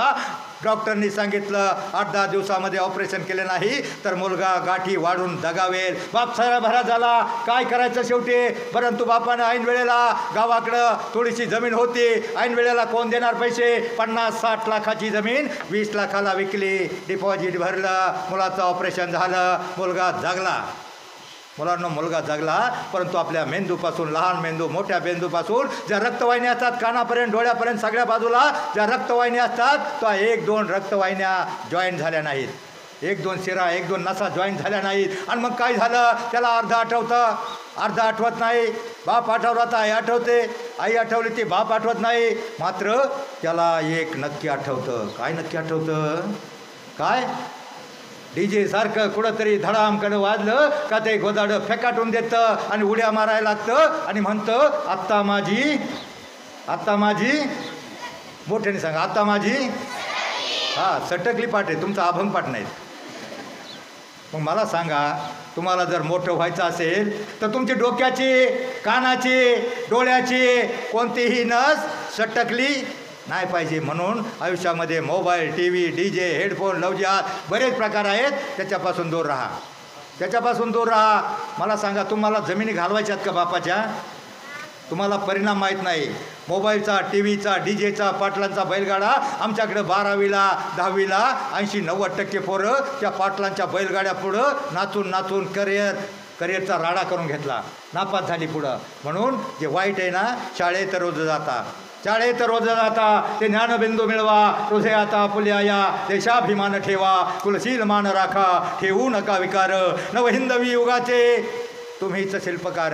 डॉक्टरनी सांगितलं 8-10 दिवसामध्ये ऑपरेशन केले नाही तर मुलगा गाठी वाढून दगावेल. बाप सायरा बाहेर झाला. काय करायचं शेवटी? परंतु बापानं ऐन वेळेला गावाकडं थोडीशी जमीन होती. ऐन वेळेला कोण देणार पैसे? 50-60 लाखाची जमीन 20 लाखाला विकली. डिपॉझिट भरलं, मुलाचं ऑपरेशन झालं, मुलगा जगला. मुलांना मुलगा जगला. परंतु आपल्या मेंदूपासून, लहान मेंदू मोठ्या मेंदूपासून ज्या रक्तवाहिन्या असतात कानापर्यंत डोळ्यापर्यंत सगळ्या बाजूला ज्या रक्तवाहिन्या असतात त्या 1-2 रक्तवाहिन्या जॉईंट झाल्या नाहीत. 1-2 शिरा 1-2 नसा जॉईंट झाल्या नाहीत. आणि मग काय झालं? त्याला अर्ध आठवतं, अर्ध आठवत नाही. बाप आठवला तर आई आठवते, आई आठवली ती बाप आठवत नाही. मात्र त्याला एक नक्की आठवतं. काय नक्की आठवतं? काय? DJ सारखं कुठंतरी धडामकडं वाजलं का ते गोदाडं फेकाटून देतं आणि उड्या मारायला लागतं आणि म्हणतं आत्ता माझी मोठ्याने सांगा, आत्ता माझी. हां, सटकली पाठ आहे, तुमचा अभंग पाठ नाही. मग मला सांगा, तुम्हाला जर मोठं व्हायचं असेल तर तुमची डोक्याची, कानाची, डोळ्याची कोणतीही नस सटकली नाही पाहिजे. म्हणून आयुष्यामध्ये मोबाईल, TV, DJ, हेडफोन, लवजात बरेच प्रकार आहेत. त्याच्यापासून दूर राहा, त्याच्यापासून दूर राहा. मला सांगा, तुम्हाला जमिनी घालवायच्यात का बापाच्या? तुम्हाला परिणाम माहीत नाही. मोबाईलचा, TVचा, DJचा, पाटलांचा बैलगाडा. आमच्याकडे 12वीला 10वीला 80-90% पोरं त्या पाटलांच्या बैलगाड्या पुढं नाचून नाचून करिअरचा राडा करून घेतला, नापास झाली पुढं. म्हणून जे वाईट आहे ना, शाळेत रोज जाता, ते ज्ञानबिंदू मिळवा. तुझे आता पुल्याया देशाभिमान ठेवा, कुलशील मान राखा, ठेवू नका विकार. नवहिंदवी युगाचे तुम्हीच शिल्पकार.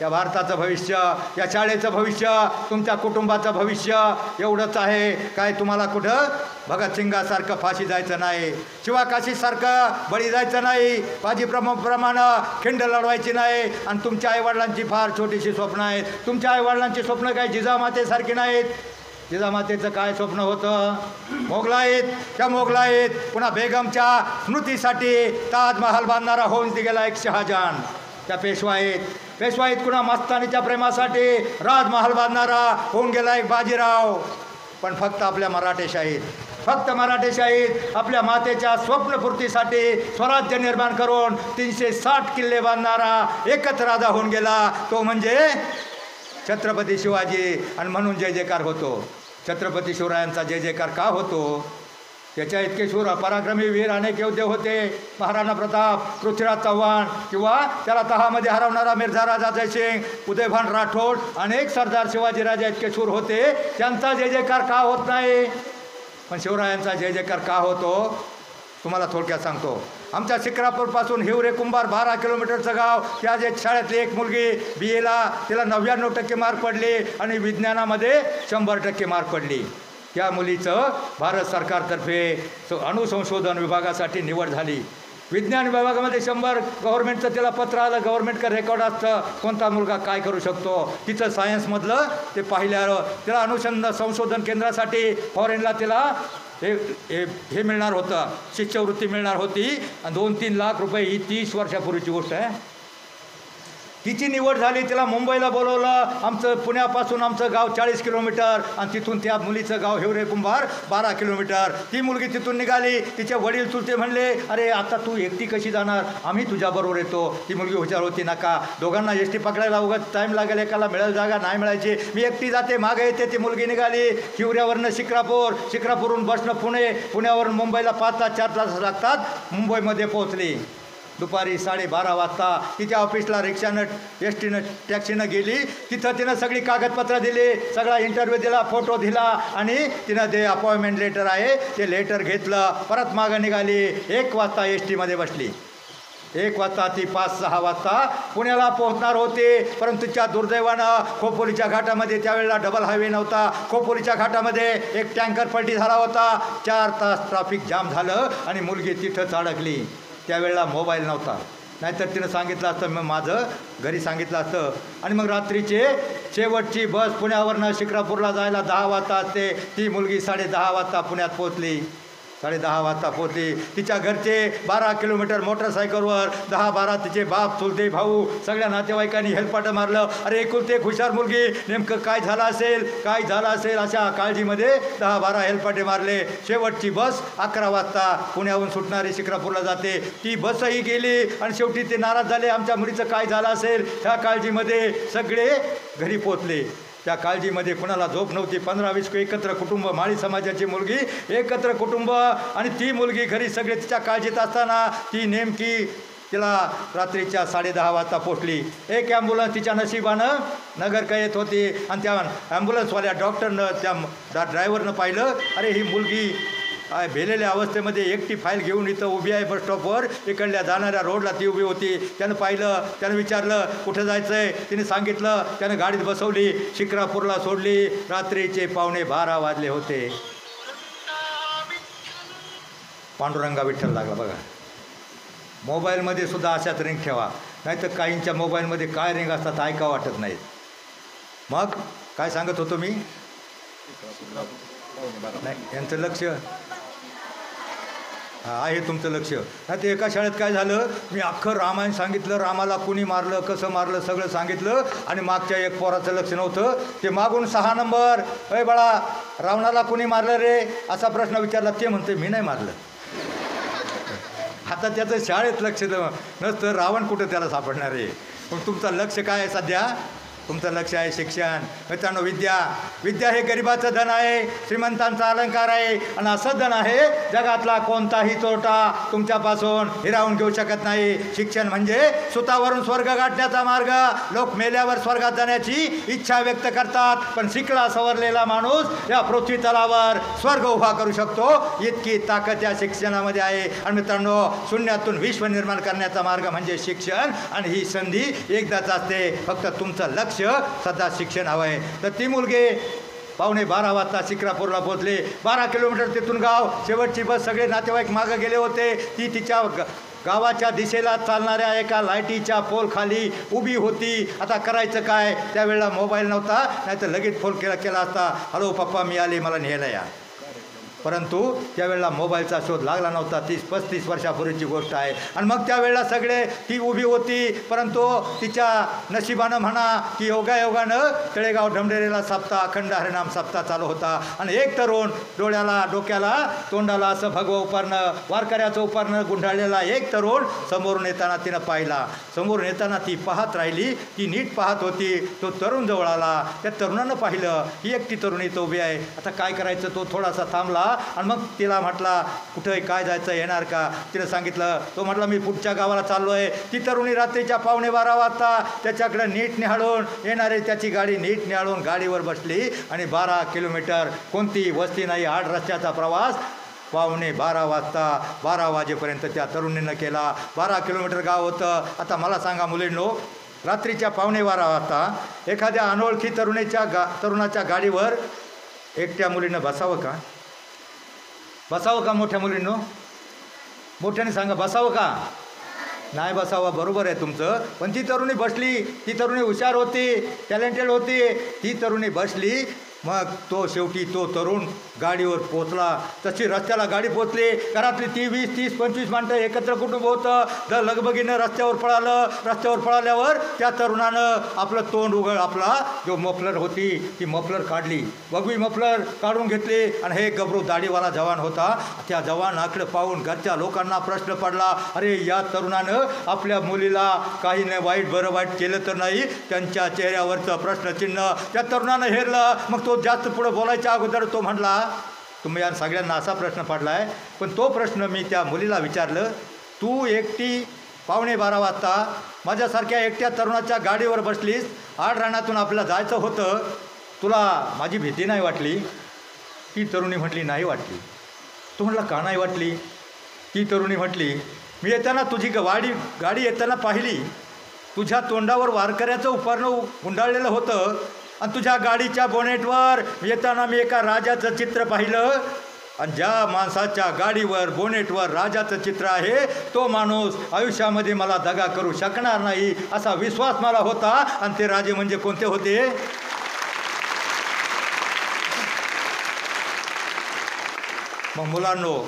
या भारताचं भविष्य, या शाळेचं भविष्य, तुमच्या कुटुंबाचं भविष्य एवढंच आहे. काय तुम्हाला कुठं भगतसिंगासारखं फाशी जायचं नाही, शिवाकाशीसारखं बळी जायचं नाही, बाजीप्रमाणे खिंड लढवायची नाही. आणि तुमच्या आईवडिलांची फार छोटीशी स्वप्न आहेत. तुमच्या आईवडिलांची स्वप्न काय जिजामातेसारखी नाहीत. जिजामातेचं काय स्वप्न होतं? मोगलाईत. त्या मोगलाईत पुन्हा बेगमच्या स्मृतीसाठी ताजमहाल बांधणारा होऊन गेला एक शहाजहान. त्या पेशवाईत कुणा मस्तानीच्या प्रेमासाठी राजमहाल बांधणारा होऊन गेला एक बाजीराव. पण फक्त आपल्या मराठेशाहीत आपल्या मातेच्या स्वप्नपूर्तीसाठी स्वराज्य निर्माण करून 360 किल्ले बांधणारा एकच राजा होऊन गेला, तो म्हणजे छत्रपती शिवाजी. आणि म्हणून जय जयकार होतो. छत्रपती शिवरायांचा जय जयकार का होतो? त्याच्या इतके शूर पराक्रमी वीर अनेक योद्धे होते. महाराणा प्रताप, पृथ्वीराज चव्हाण किंवा त्याला तहामध्ये हरवणारा मिर्झा राजा जयसिंग, उदयभान राठोड, अनेक सरदार शिवाजीराजा इतके शूर होते. त्यांचा जय जयकार का होत नाही? पण शिवरायांचा जय जयकार का होतो? तुम्हाला थोडक्यात सांगतो. आमच्या शिक्रापूरपासून हिवरे कुंभार 12 किलोमीटरचं गाव. त्या जे शाळेतली एक मुलगी BAला, तिला 99% मार्क पडले आणि विज्ञानामध्ये 100% मार्क पडली. त्या मुलीचं भारत सरकारतर्फे अणुसंशोधन विभागासाठी निवड झाली. विज्ञान विभागामध्ये 100 गव्हर्नमेंटचं तिला पत्र आलं. गव्हर्नमेंटचं रेकॉर्ड असतं कोणता मुलगा काय करू शकतो. तिचं सायन्समधलं ते पाहिल्यावर तिला संशोधन केंद्रासाठी फॉरेनला तिला हे मिळणार होतं, शिष्यवृत्ती मिळणार होती. आणि 2-3 लाख रुपये ही 30 वर्षापूर्वीची गोष्ट आहे. तिची निवड झाली, तिला मुंबईला बोलवलं. आमचं पुण्यापासून आमचं गाव 40 किलोमीटर आणि तिथून त्या मुलीचं गाव हिवरे कुंभार 12 किलोमीटर. ती मुलगी तिथून निघाली. तिचे वडील चुलते म्हणले, अरे आता तू एकटी कशी जाणार, आम्ही तुझ्याबरोबर येतो. ती मुलगी हुशार होती, नका दोघांना एस टी पकडायला उगाच टाईम लागेल, एकाला मिळेल जागा नाही मिळायची, मी एकटी जाते, मागे येते. ती मुलगी निघाली. हिवऱ्यावरनं शिक्रापूरहून बसणं पुणे, पुण्यावरून मुंबईला 5 तास 4 तास लागतात. मुंबईमध्ये पोहोचली. दुपारी 12:30 वाजता तिच्या ऑफिसला रिक्षानं एस टीनं टॅक्सीनं गेली. तिथं तिनं सगळी कागदपत्रं दिली, सगळा इंटरव्ह्यू दिला, फोटो दिला आणि तिनं जे अपॉइंटमेंट लेटर आहे ते लेटर घेतलं. परत मागं निघाली. 1 वाजता एस टीमध्ये बसली. 1 वाजता ती 5-6 वाजता पुण्याला पोहोचणार होते. परंतु तिच्या दुर्दैवानं खोपोलीच्या घाटामध्ये त्यावेळेला डबल हायवे नव्हता. खोपोलीच्या घाटामध्ये एक टँकर पलटी झाला होता. 4 तास ट्रॅफिक जाम झालं आणि मुलगी तिथंच अडकली. त्यावेळेला मोबाईल नव्हता, नाहीतर तिनं सांगितलं असतं, मग माझं घरी सांगितलं असतं. आणि मग रात्रीचे शेवटची बस पुण्यावरनं शिक्रापूरला जायला 10 वाजता असते. ती मुलगी 10:30 वाजता पुण्यात पोहोचली. 10:30 वाजता पोहोचली. तिच्या घरचे 12 किलोमीटर मोटरसायकलवर 10-12 तिचे बाप, चुलते, भाऊ सगळ्या नातेवाईकांनी हेलपाटं मारलं. अरे एकुलते एक हुशार मुलगी, नेमकं काय झालं असेल अशा काळजीमध्ये 10-12 हेलपाटे मारले. शेवटची बस 11 वाजता पुण्याहून सुटणारी शिक्रापूरला जाते. ती बसही गेली आणि शेवटी ते नाराज झाले, आमच्या मुलीचं काय झालं असेल. ह्या काळजीमध्ये सगळे घरी पोचले. त्या काळजीमध्ये कुणाला झोप नव्हती. 15-20 एकत्र कुटुंब, माळी समाजाची मुलगी, एकत्र कुटुंब आणि ती मुलगी घरी सगळे तिच्या काळजीत असताना ती नेमकी तिला रात्रीच्या 10:30 वाजता पोचली. एक ॲम्ब्युलन्स तिच्या नशिबानं नगरका येत होती आणि त्या ॲम्ब्युलन्सवाल्या डॉक्टरनं त्या ड्रायव्हरनं पाहिलं, अरे ही मुलगी भेलेल्या अवस्थेमध्ये एकटी फाईल घेऊन इथं उभी आहे बस स्टॉपवर, इकडल्या जाणाऱ्या रोडला ती उभी होती. त्यानं पाहिलं, त्यानं विचारलं कुठं जायचं आहे, तिने सांगितलं. त्यानं गाडीत बसवली, शिक्रापूरला सोडली. रात्रीचे 12:15 वाजले होते. पांडुरंगा विठ्ठल लागला बघा. मोबाईलमध्ये सुद्धा अशाच रिंग ठेवा, नाहीतर काहींच्या मोबाईलमध्ये काय रिंग असतात ऐका वाटत नाहीत. मग काय सांगत होतो मी, नाही यांचं लक्ष आहे, तुमचं लक्ष नाही. ते एका शाळेत काय झालं, मी अख्खं रामायण सांगितलं, रामाला कुणी मारलं, कसं मारलं सगळं सांगितलं आणि मागच्या एक पोराचं लक्ष नव्हतं. ते मागून 6 नंबर, अय बाळा रावणाला कुणी मारलं रे असा प्रश्न विचारला. ते म्हणते मी नाही मारलं. आता त्याचं शाळेत लक्ष नसतं, रावण कुठं त्याला सापडणार आहे. पण तुमचं लक्ष काय आहे सध्या, तुमचं लक्ष आहे शिक्षण. मित्रांनो, विद्या हे गरिबाचं धन आहे, श्रीमंतांचा अलंकार आहे आणि असं धन आहे जगातला कोणताही तोटा तुमच्यापासून हिरावून घेऊ शकत नाही. शिक्षण म्हणजे सुतावरून स्वर्ग गाठण्याचा मार्ग. लोक मेल्यावर स्वर्गात जाण्याची इच्छा व्यक्त करतात, पण शिकला सवरलेला माणूस या पृथ्वी तलावर स्वर्ग उभा करू शकतो, इतकी ताकद या शिक्षणामध्ये आहे. आणि मित्रांनो, शून्यातून विश्व निर्माण करण्याचा मार्ग म्हणजे शिक्षण आणि ही संधी एकदाच असते. फक्त तुमचं लक्ष सध्या शिक्षण हवं आहे. तर ती मुलगी 12:15 वाजता शिक्रापूरला पोहोचली. 12 किलोमीटर तिथून गाव. शेवटची बस, सगळे नातेवाईक मागं गेले होते. ती तिच्या गावाच्या दिशेला चालणाऱ्या एका लाईटीच्या पोलखाली उभी होती. आता करायचं काय, त्यावेळेला मोबाईल नव्हता, नाही तर लगेच फोन केला असता, हॅलो पप्पा मी आले, मला न्यायला या. परंतु त्यावेळेला मोबाईलचा शोध लागला नव्हता. 30-35 वर्षापूर्वीची गोष्ट आहे. आणि मग त्यावेळेला सगळे ती उभी होती, परंतु तिच्या नशिबानं म्हणा की योगायोगानं तळेगाव ढमढेरेला सप्ताह, अखंड हरिनाम सप्ताह चालू होता. आणि एक तरुण डोक्याला तोंडाला असं भगवं उपरणं, वारकऱ्याचं उपरणं गुंडाळलेला एक तरुण समोरून येताना तिनं पाहिला. समोरून येताना ती पाहत राहिली. ती नीट पाहत होती. तो तरुण जवळ आला. त्या तरुणानं पाहिलं ही एकटी तरुणी इथं उभी आहे. आता काय करायचं, तो थोडासा थांबला आणि मग तिला म्हटला कुठं काय जायचं, येणार का. तिनं सांगितलं. तो म्हटला मी पुढच्या गावाला चाललो आहे. ती तरुणी रात्रीच्या 12:15 वाजता त्याच्याकडे नीट निहाळून येणारे त्याची गाडी नीट निहाळून गाडीवर बसली आणि 12 किलोमीटर, कोणती वस्ती नाही, 8 रस्त्याचा प्रवास 12:15 वाजता 12 वाजेपर्यंत त्या तरुणीनं केला. 12 किलोमीटर गाव होतं. आता मला सांगा मुलींनो, रात्रीच्या 12:15 वाजता एखाद्या अनोळखी तरुणाच्या गाडीवर एकट्या मुलीनं बसावं का मोठ्या मुलींनो, मोठ्याने सांगा, बसावं का नाही बसावं. बरोबर आहे तुमचं. पण ती तरुणी बसली. ती तरुणी हुशार होती, टॅलेंटेड होती. ती तरुणी बसली मग तो शेवटी तो तरुण गाडीवर पोचला. तशी रस्त्याला गाडी पोचली. घरातली 20-30-25 माणसं एकत्र कुटुंब होतं. तर लगबगीनं रस्त्यावर पळालं. रस्त्यावर पळाल्यावर त्या तरुणानं आपलं तोंड आपला जो मफलर होती ती मफलर काढली. बघवी मफलर काढून घेतली आणि हे गबरू दाढीवाला जवान होता. त्या जवानाकडे पाहून घरच्या लोकांना प्रश्न पडला, अरे या तरुणानं आपल्या मुलीला काही नाही वाईट केलं तर नाही? त्यांच्या चेहऱ्यावरचं प्रश्नचिन्ह त्या तरुणानं हेरलं. मग तो जास्त पुढं बोलायच्या अगोदर तो म्हटला, तुम्ही या सगळ्यांना असा प्रश्न पडला आहे, पण तो प्रश्न मी त्या मुलीला विचारलं, तू एकटी 11:15 वाजता माझ्यासारख्या एकट्या तरुणाच्या गाडीवर बसलीस, आडरानातून आपल्याला जायचं होतं, तुला माझी भीती नाही वाटली? ती तरुणी म्हटली, नाही वाटली. तो म्हटला, का नाही वाटली? ती तरुणी म्हटली, मी येताना तुझी गाडी येताना पाहिली, तुझ्या तोंडावर वारकऱ्याचं उपारणं गुंडाळलेलं होतं आणि तुझ्या गाडीच्या बोनेटवर येताना मी एका राजाचं चित्र पाहिलं आणि ज्या माणसाच्या गाडीवर बोनेटवर राजाचं चित्र आहे तो माणूस आयुष्यामध्ये मला दगा करू शकणार नाही असा विश्वास मला होता. आणि ते राजे म्हणजे कोणते होते? मग मुलांनो,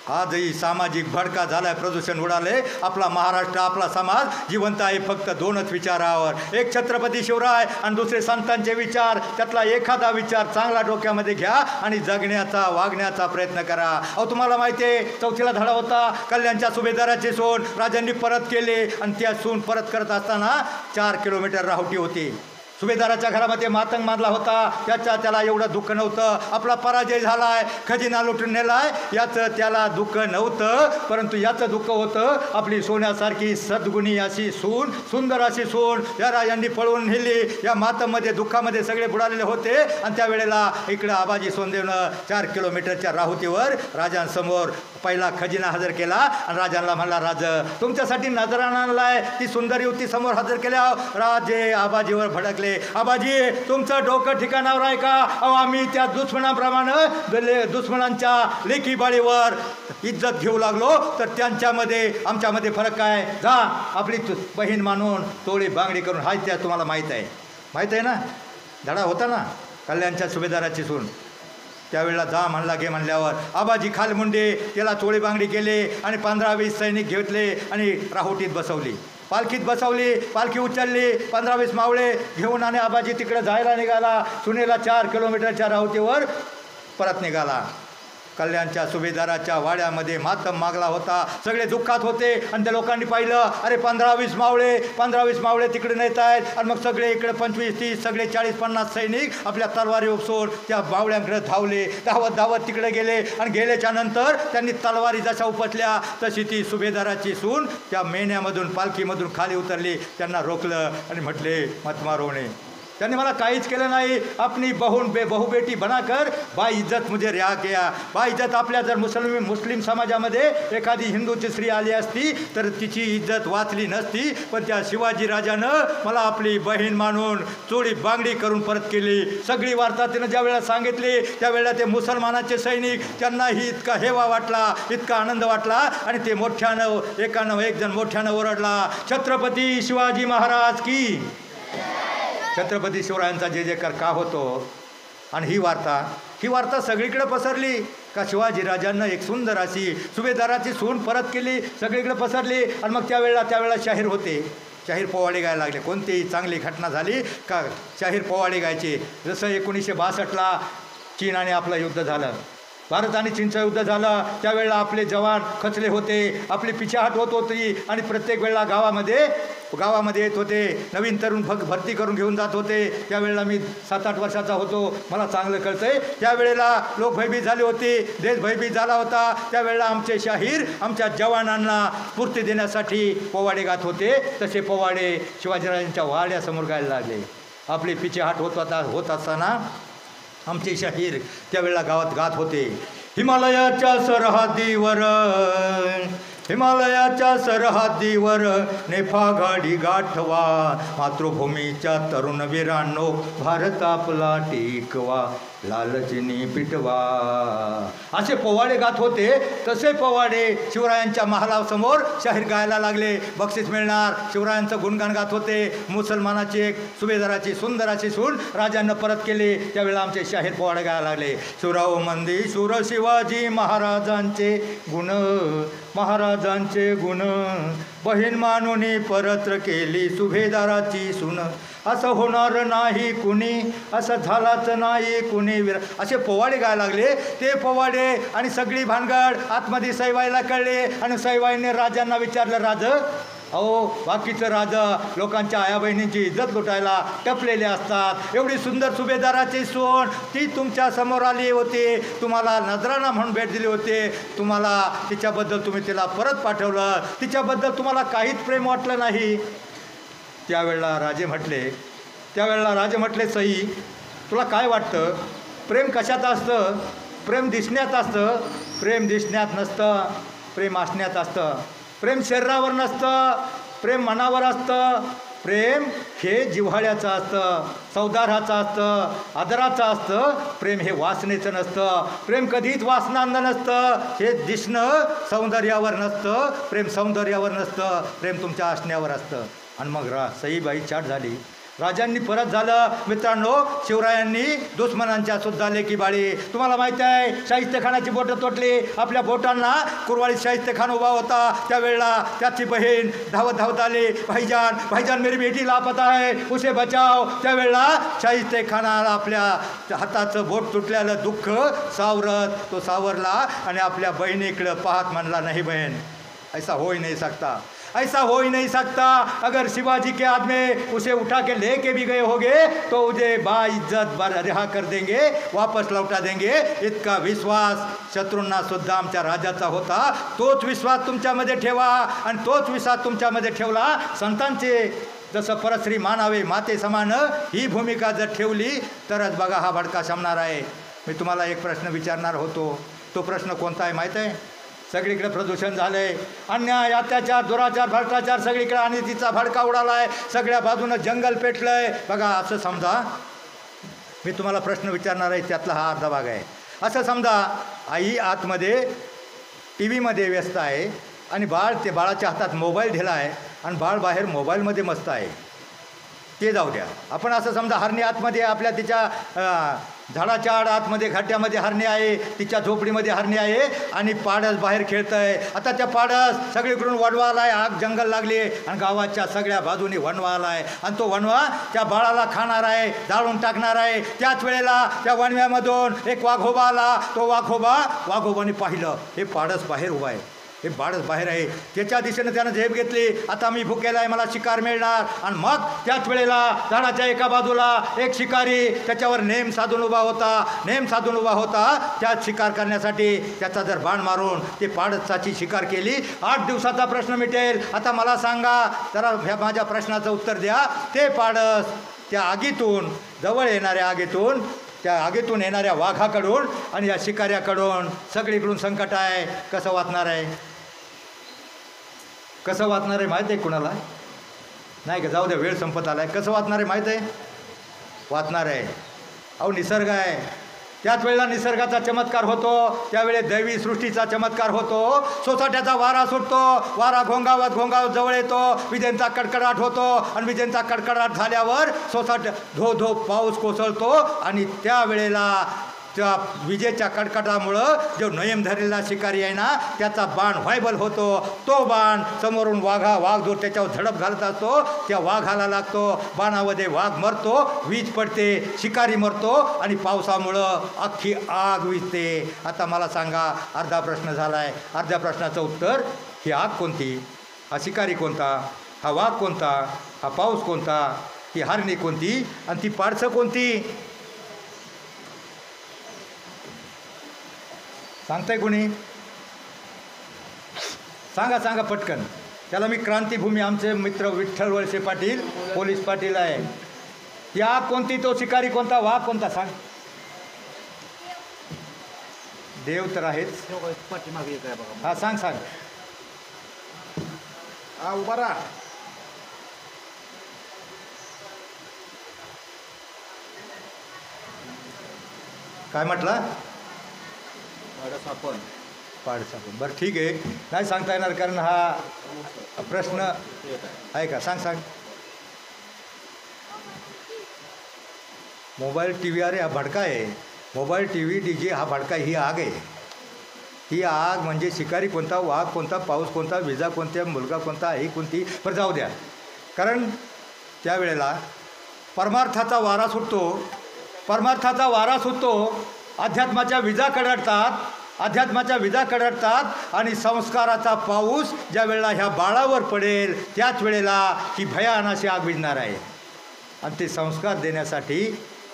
आजही सामाजिक भडका झालाय, प्रदूषण उडाले. आपला महाराष्ट्र, आपला समाज जिवंत आहे फक्त दोनच विचारावर, एक छत्रपती शिवराय आणि दुसरे संतांचे विचार. त्यातला एखादा विचार चांगला डोक्यामध्ये घ्या आणि जगण्याचा वागण्याचा प्रयत्न करा. तुम्हाला माहिती आहे, चौथीला धडा होता, कल्याणच्या सुभेदाराची सून राजांनी परत केले आणि त्या सून परत करत असताना 4 किलोमीटर राहुटी होती. सुभेदाराच्या घरामध्ये मातंग मारला होता, त्याला एवढं दुःख नव्हतं. आपला पराजय झालाय, खजिना लुटून नेलाय, याचं त्याला दुःख नव्हतं. परंतु याचं दुःख होतं, आपली सोन्यासारखी सद्गुणी अशी सून, सुंदर अशी सून या राजांनी पळवून नेली. या मातंगमध्ये दुःखामध्ये सगळे बुडालेले होते. आणि त्यावेळेला इकडं आबाजी सोनदेवनं 4 किलोमीटरच्या राहुतीवर राजांसमोर पहिला खजिना हजर केला आणि राजांना म्हणला, राज तुमच्यासाठी नजराणा आणलाय. ती सुंदर युवती समोर हजर केल्या. राजे आबाजीवर भडकले, आबाजी तुमचं डोकं ठिकाणावर आहे का? आम्ही त्या दुश्मनाप्रमाणे दुश्मनांच्या लेखी बाळीवर इज्जत घेऊ लागलो तर त्यांच्यामध्ये आमच्यामध्ये फरक काय? जा आपली बहीण मानून तोळी बांगडी करून हाय. त्या तुम्हाला माहीत आहे ना, धडा होता ना कल्याणच्या सुभेदाराची सून. त्यावेळेला जा म्हणला घे म्हणल्यावर आबाजी खालमुंडे त्याला चोळी बांगडी केले आणि 15-20 सैनिक घेतले आणि राहुटीत बसवली, पालखीत बसवली. पालखी उचलली, 15-20 मावळे घेऊन आणि आबाजी तिकडे जायला निघाला. सुनेला 4 किलोमीटरच्या राहुतीवर परत निघाला. कल्याणच्या सुभेदाराच्या वाड्यामध्ये मातम मागला होता, सगळे दुःखात होते. आणि त्या लोकांनी पाहिलं, अरे 15-20 मावळे तिकडे नेत आहेत. आणि मग सगळे इकडे 25-30 सगळे 40-50 सैनिक आपल्या तलवारी उपसून त्या मावळ्यांकडे धावले. धावत तिकडे गेले. आणि गेल्याच्या नंतर त्यांनी तलवारी जशा उपसल्या तशी ती सुभेदाराची सून त्या मेण्यामधून पालखीमधून खाली उतरली. त्यांना रोखलं आणि म्हटले, मत मारो ने. त्यांनी मला काहीच केलं नाही. अपनी बहु बेटी बनाकर बा इज्जत मुझे रिहा किया. बा इज्जत आपल्या जर मुस्लिम समाजामध्ये एखादी हिंदूची स्त्री आली असती तर तिची इज्जत वाचली नसती. पण त्या शिवाजी राजानं मला आपली बहीण मानून चोळी बांगडी करून परत केली. सगळी वार्ता तिनं ज्या वेळेला सांगितली त्यावेळेला ते मुसलमानाचे सैनिक त्यांनाही इतका हेवा वाटला, इतका आनंद वाटला. आणि ते मोठ्यानं एक जण मोठ्यानं ओरडला, छत्रपती शिवाजी महाराज की. छत्रपती शिवरायांचा जे जयकार का होतो. आणि ही वार्ता सगळीकडे पसरली का शिवाजी राजांना एक सुंदर अशी सुभेदाराची सून परत केली, सगळीकडे पसरली. आणि मग त्यावेळेला शाहीर होते, शाहीर पोवाडे गायला लागले. कोणतीही चांगली घटना झाली का शाहीर पोवाडे गायचे. जसं 1962ला चीन आणि आपलं युद्ध झालं, भारत आणि चीनचं युद्ध झालं, त्यावेळेला आपले जवान खचले होते, आपली पिछाहट होत होती. आणि प्रत्येक वेळेला गावामध्ये येत होते, नवीन तरुण भरती करून घेऊन जात होते. त्यावेळेला मी 7-8 वर्षाचा होतो, मला चांगलं कळतंय. त्यावेळेला लोक भयभीत झाले होते, देश भयभीत झाला होता. त्यावेळेला आमचे शाहीर आमच्या जवानांना स्फूर्ती देण्यासाठी पोवाडे गात होते. तसे पोवाडे शिवाजीराजांच्या वाड्यासमोर गायला लागले. आपली पिछाहट होत असताना आमचे शाहीर त्यावेळेला गावात गात होते, हिमालयाच्या सरहद्दीवर हिमालयाच्या सरहद्दीवर नेफा गाडी गाठवा, मातृभूमीच्या तरुण वीरांनो भारत आपला टिकवा, लालचिनी पिटवा. असे पोवाडे गात होते. तसे पोवाडे शिवरायांच्या महालासमोर शाहीर गायला लागले. बक्षीस मिळणार. शिवरायांचं गुणगान गात होते. मुसलमानाची एक सुभेदाराची सुंदर अशी सून राजांना परत केली. त्यावेळेला आमचे शाहीर पोवाडे गायला लागले. शिवराव मंदी शूर शिवाजी महाराजांचे गुण, महाराजांचे गुण, बहीण मानून परत केली सुभेदाराची सून, असं होणार नाही कुणी, असं झालाच नाही कुणी वीर. असे पोवाडे गायला लागले. ते पोवाडे आणि सगळी भानगड आतमध्ये सैवाईला कळले. आणि सैवाईने राजांना विचारलं, राज अहो बाकीचं राजा लोकांच्या आया बहिणींची इज्जत लुटायला टपलेले असतात, एवढी सुंदर सुभेदाराची सून ती तुमच्या समोर आली होती, तुम्हाला नजराना म्हणून भेट दिली होती, तुम्हाला तिच्याबद्दल तुम्ही तिला परत पाठवलं, तिच्याबद्दल तुम्हाला काहीच प्रेम वाटलं नाही. त्यावेळेला राजे म्हटले, सई तुला काय वाटतं, प्रेम कशात असतं? प्रेम दिसण्यात असतं. प्रेम दिसण्यात नसतं, प्रेम असण्यात असतं. प्रेम शरीरावर नसतं, प्रेम मनावर असतं. प्रेम हे जिव्हाळ्याचं असतं, सौदार्याचं असतं, आदराचं असतं. प्रेम हे वासनेचं नसतं. प्रेम कधीच वासनांना नसतं. हे दिसणं सौंदर्यावर नसतं, प्रेम सौंदर्यावर नसतं, प्रेम तुमच्या असण्यावर असतं. आणि मग सईबाई चाट झाली. राजांनी परत झालं. मित्रांनो, शिवरायांनी दुश्मनांच्या सुद्धा लेकी बाळी. तुम्हाला माहिती आहे शाहिस्तेखानाची बोटं तुटली. आपल्या बोटांना कुरवाळीत शाहिस्तेखान उभा होता. त्यावेळेला त्याची बहीण धावत आली, भाईजान मेरी बेटी लापता है, उसे बचाव. त्यावेळेला शाहिस्तेखानाला आपल्या हाताचं बोट तुटल्यालं दुःख सावरत तो सावरला आणि आपल्या बहिणीकडं पाहत म्हणला, नाही बहन, ऐसा हो ही नहीं सकता, ऐसा हो ही नहीं सकता. अगर शिवाजी के आदमी उसे उठा के लेके भी गए होगे तो उसे बाइज्जत रिहा कर देंगे, वापस लौटा देंगे. इतका विश्वास शत्रूंना सुद्धा आमच्या राजाचा होता. तोच विश्वास तुमच्यामध्ये ठेवा. आणि तोच विश्वास तुमच्यामध्ये ठेवला. संतांचे जसं परश्री मानावे माते समान ही भूमिका जर ठेवली तरच बघा हा भडका शमणार आहे. मी तुम्हाला एक प्रश्न विचारणार होतो. तो प्रश्न कोणता आहे माहीत आहे? सगळीकडे प्रदूषण झालं आहे, अन्याय अत्याचार दुराचार भ्रष्टाचार सगळीकडे अनितीचा भडका उडाला आहे, सगळ्या बाजूनं जंगल पेटलं आहे. बघा असं समजा, मी तुम्हाला प्रश्न विचारणार आहे, त्यातला हा अर्धा भाग आहे. असं समजा आई आतमध्ये टी व्हीमध्ये व्यस्त आहे आणि बाळाच्या हातात मोबाईल दिला आहे आणि बाळ बाहेर मोबाईलमध्ये मस्त आहे. ते जाऊ द्या. आपण असं समजा हरणी आतमध्ये आपल्या तिच्या झाडाच्या आड आतमध्ये खड्ड्यामध्ये हरणी आहे, तिच्या झोपडीमध्ये हरणी आहे आणि पाडस बाहेर खेळतं आहे. आता त्या पाडस सगळीकडून वणवा आला आहे, आग जंगल लागली आणि गावाच्या सगळ्या बाजूनी वणवा आला आहे आणि तो वणवा त्या बाळाला खाणार आहे, जाळून टाकणार आहे. त्याच वेळेला त्या वणव्यामधून एक वाघोबा आला. तो वाघोबाने पाहिलं, हे पाडस बाहेर उभा आहे, हे बाळच बाहेर आहे. त्याच्या दिशेनं त्यानं झेप घेतली. आता मी भुकेला आहे, मला शिकार मिळणार. आणि मग त्याच वेळेला झाडाच्या एका बाजूला एक शिकारी त्याच्यावर नेम साधून उभा होता. त्यात शिकार करण्यासाठी त्याचा जर बाण मारून ते पाडसाची शिकार केली. 8 दिवसाचा प्रश्न मिटेल. आता मला सांगा, जरा ह्या माझ्या प्रश्नाचं उत्तर द्या. ते पाडस त्या आगीतून, जवळ येणाऱ्या आगीतून, त्या आगीतून येणाऱ्या वाघाकडून आणि या शिकाऱ्याकडून सगळीकडून संकट आहे, कसं वाचणार आहे? कसं वाचणार आहे माहीत आहे कुणाला? नाही का? जाऊ द्या, वेळ संपत आला आहे. कसं वाचणार आहे माहीत आहे? वाचणार आहे. अहो निसर्ग आहे. त्याच वेळेला निसर्गाचा चमत्कार होतो, त्यावेळेस दैवी सृष्टीचा चमत्कार होतो. सोसाट्याचा वारा सुटतो, वारा घोंगावत जवळ येतो, विजेंचा कडकडाट होतो आणि विजेंचा कडकडाट झाल्यावर सोसाट्या धो पाऊस कोसळतो आणि त्यावेळेला त्या विजेच्या कडकडामुळं जो नयम धरलेला शिकारी आहे ना, त्याचा बाण व्हायबल होतो. तो बाण समोरून वाघ जो त्याच्यावर झडप घालत असतो त्या वाघाला लागतो. बाणामध्ये वाघ मरतो, वीज पडते, शिकारी मरतो आणि पावसामुळं अख्खी आग विझते. आता मला सांगा, अर्धा प्रश्न झाला आहे. अर्ध्या प्रश्नाचं उत्तर, ही आग कोणती, हा शिकारी कोणता, हा वाघ कोणता, हा पाऊस कोणता, ही हरणी कोणती आणि ती पाडसं कोणती? सांगताय कोणी? सांगा पटकन. त्याला मी क्रांतीभूमी, आमचे मित्र विठ्ठल वळसे पाटील, पोलीस पाटील आहे. ती आग कोणती, तो शिकारी कोणता, वाघ कोणता? सांग. देव तर आहेच. हा सांग. हा उभा राहा. काय म्हटलं? पाडसापण. पाडसापण. बरं ठीक आहे, नाही सांगता येणार कारण हा प्रश्न आहे का? सांग. मोबाईल टी व्ही, अरे हा भडका आहे. Mobile T V D J हा भडका, ही आग आहे. ही आग म्हणजे शिकारी कोणता, वाघ कोणता, पाऊस कोणता, विजा कोणत्या, मुलगा कोणता, ही कोणती, पण जाऊ द्या. कारण त्यावेळेला परमार्थाचा वारा सुटतो, अध्यात्माच्या विजा कडकडतात आणि संस्काराचा पाऊस ज्या वेळेला ह्या बाळावर पडेल त्याच वेळेला ही भयान अशी आग विझणार आहे. आणि ते संस्कार देण्यासाठी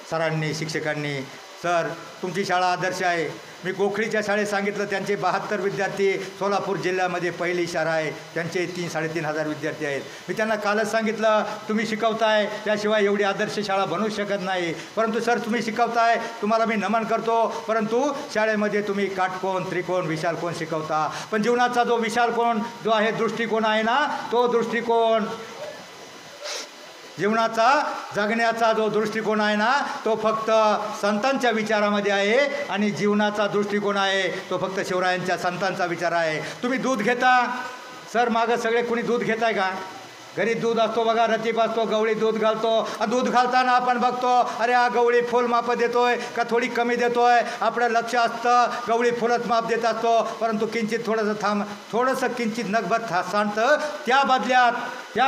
सरांनी, शिक्षकांनी, सर तुमची शाळा आदर्श आहे. मी गोखळीच्या शाळेत सांगितलं, त्यांचे 72 विद्यार्थी, सोलापूर जिल्ह्यामध्ये पहिली शाळा आहे, त्यांचे 3,500-3,500 विद्यार्थी आहेत. मी त्यांना कालच सांगितलं, तुम्ही शिकवताय त्याशिवाय एवढी आदर्श शाळा बनवू शकत नाही. परंतु सर तुम्ही शिकवताय, तुम्हाला मी नमन करतो, परंतु शाळेमध्ये तुम्ही काटकोन, त्रिकोण, विशालकोन शिकवता, पण जीवनाचा जो विशालकोन जो आहे, दृष्टिकोन आहे ना, तो दृष्टिकोन, जीवनाचा जगण्याचा जो दृष्टिकोन आहे ना, तो फक्त संतांच्या विचारामध्ये आहे आणि जीवनाचा दृष्टिकोन आहे तो फक्त शिवरायांच्या संतांचा विचार आहे. तुम्ही दूध घेता, सर मागं सगळे कुणी दूध घेत आहे का? घरी दूध असतो बघा, रतीप असतो, गवळी दूध घालतो. दूध घालताना आपण बघतो, अरे हा गवळी फुल माप देतोय का थोडी कमी देतोय, आपलं लक्ष असतं गवळी फुलच माप देत असतो, परंतु किंचित थोडंसं किंचित नगभर सांडतं, त्या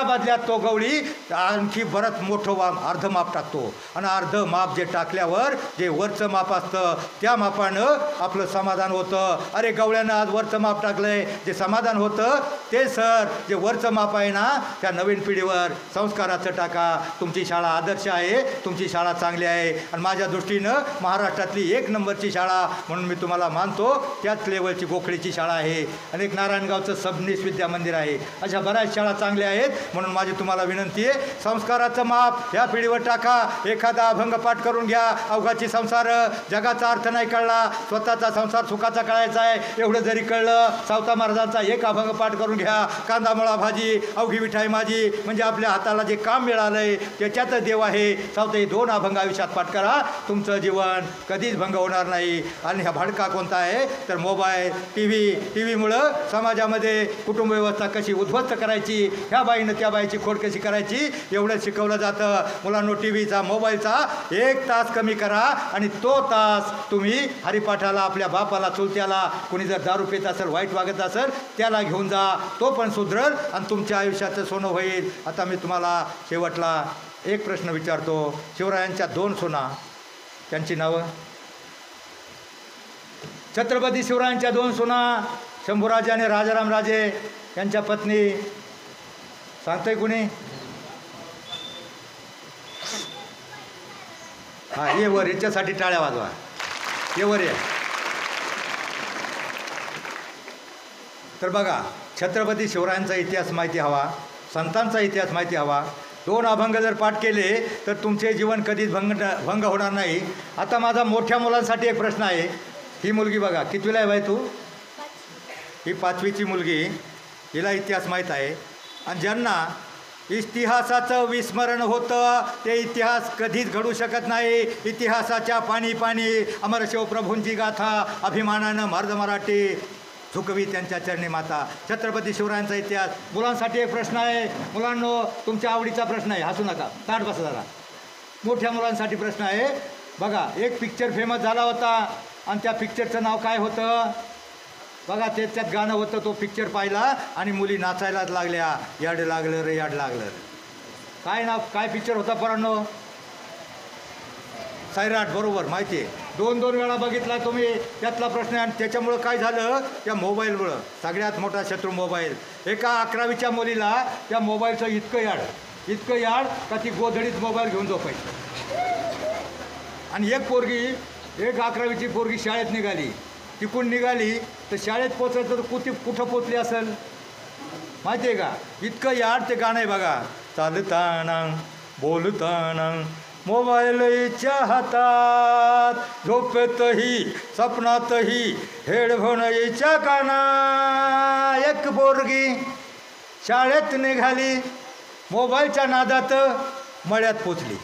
बदल्यात तो गवळी आणखी बरंच मोठं अर्ध माप टाकतो. आणि अर्ध माप जे टाकल्यावर जे वरचं माप असतं त्या मापानं आपलं समाधान होतं. अरे गवळ्यानं आज वरचं माप टाकलंय, जे समाधान होतं ते सर जे वरचं माप आहे ना, त्या नवीन पिढीवर संस्काराचं टाका. तुमची शाळा आदर्श आहे, तुमची शाळा चांगली आहे आणि माझ्या दृष्टीनं महाराष्ट्रातली 1 नंबरची शाळा म्हणून मी तुम्हाला मानतो. त्याच लेवलची गोखळीची शाळा आहे आणि एक नारायणगावचं सबनीस विद्या मंदिर आहे. अशा बऱ्याच शाळा चांगल्या आहेत. म्हणून माझी तुम्हाला विनंती आहे, संस्काराचं माप या पिढीवर टाका. एखादा अभंग पाठ करून घ्या, अवघाची संसार, जगाचा अर्थ नाही कळला, स्वतःचा संसार सुखाचा कळायचा आहे एवढं जरी कळलं, सावता महाराजांचा एक अभंग पाठ करून घ्या, कांदा मुळा भाजी अवघी मिठाई माझी, म्हणजे आपल्या हाताला जे काम मिळालंय त्याच्यातच देव आहे. सावता हे 2 अभंग आयुष्यात पाठ करा, तुमचं जीवन कधीच भंग होणार नाही. आणि हा भडका कोणता आहे तर मोबाईल, टी व्हीमुळं समाजामध्ये कुटुंब व्यवस्था कशी उद्ध्वस्त करायची, ह्या बाईनं त्या बाईची खोड कशी करायची एवढं शिकवलं जातं. मुलांनो टी व्हीचा, मोबाईलचा 1 तास कमी करा आणि तो तास तुम्ही हरिपाठाला, आपल्या बापाला, चुलत्याला, कोणी जर दारू पित असेल, वाईट वागत असेल त्याला घेऊन जा, तो पण सुधरल आणि तुमच्या आयुष्याचं सोनं होईल. आता मी तुम्हाला शेवटला एक प्रश्न विचारतो. शिवरायांच्या 2 सुना, त्यांची नावं? छत्रपती शिवरायांच्या 2 सुना, शंभूराजे आणि राजाराम राजे यांच्या पत्नी, सांगतंय कुणी? हा ये वर, याच्यासाठी टाळ्या वाजवा. ये वर ये. तर बघा, छत्रपती शिवरायांचा इतिहास माहिती हवा, संतांचा इतिहास माहिती हवा. 2 अभंग जर पाठ केले तर तुमचे जीवन कधीच भंग होणार नाही. आता माझा मोठ्या मुलांसाठी एक प्रश्न आहे. ही मुलगी बघा, कितवीला आहे बाई तू? ही 5वीची मुलगी, हिला इतिहास माहीत आहे. आणि ज्यांना इतिहासाचं विस्मरण होतं ते इतिहास कधीच घडू शकत नाही. इतिहासाच्या पाणी पाणी अमर शिवप्रभूंची गाथा, अभिमानानं मर्द मराठी झुकवी त्यांच्या चरणी माता. छत्रपती शिवरायांचा इतिहास. मुलांसाठी एक प्रश्न आहे. मुलांनो तुमच्या आवडीचा प्रश्न आहे, हसू नका, ताट बसा जरा. मोठ्या मुलांसाठी प्रश्न आहे. बघा, एक पिक्चर फेमस झाला होता आणि त्या पिक्चरचं नाव काय होतं बघा? त्याच्यात गाणं होतं. तो पिक्चर पाहिला आणि मुली नाचायलाच लागल्या, याड लागलं रे याड लागलं. काय नाव, काय पिक्चर होता पोरांनो? सैराट. बरोबर, माहिती आहे. 2 वेळा बघितला तुम्ही. त्यातला प्रश्न आहे. आणि त्याच्यामुळं काय झालं, त्या मोबाईलमुळं सगळ्यात मोठा शत्रू मोबाईल. एका 11वीच्या मुलीला त्या मोबाईलचं इतकं याड का ती गोधडीत मोबाईल घेऊन झोपायची. आणि एक 11वीची पोरगी शाळेत निघाली, तिकून निघाली तर शाळेत पोचायचं तर कुठं पोचली असेल माहिती आहे का? इतकं याड ते गाणं आहे बघा. चालताना बोलताना मोबाईलच्या हातात, झोपेतही स्वप्नातही हेडफोनच्या काना. एक पोरगी शाळेत निघाली, मोबाईलच्या नादात मळ्यात पोचली.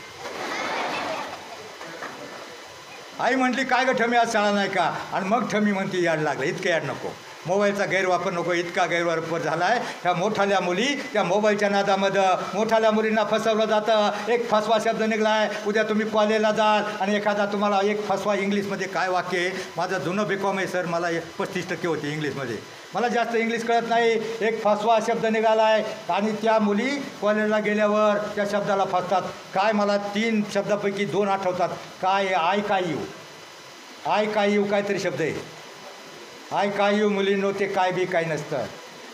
आई म्हटली काय गं ठमी, आज शाळा नाही का? आणि मग ठमी म्हणते याड लागलं. इतकं याड नको, मोबाईलचा गैरवापर नको. इतका गैरवापर झाला आहे ह्या मोठाल्या मुली त्या मोबाईलच्या नादामध्ये. मोठाल्या मुलींना फसवलं जातं. एक फसवा शब्द निघला आहे, उद्या तुम्ही कॉलेजला जाल आणि एखादा तुम्हाला एक फसवा इंग्लिशमध्ये काय वाक्य आहे. माझं जुनं बीकॉम आहे सर, मला 35% होती इंग्लिशमध्ये, मला जास्त इंग्लिश कळत नाही. एक फसवा शब्द निघाला आहे आणि त्या मुली कॉलेजला गेल्यावर त्या शब्दाला फसतात. काय, मला 3 शब्दापैकी 2 आठवतात. काय, आय काय यू, आय काय यू काहीतरी शब्द आहे. आय काय यू मुलींनो, ते काय बी काय नसतं.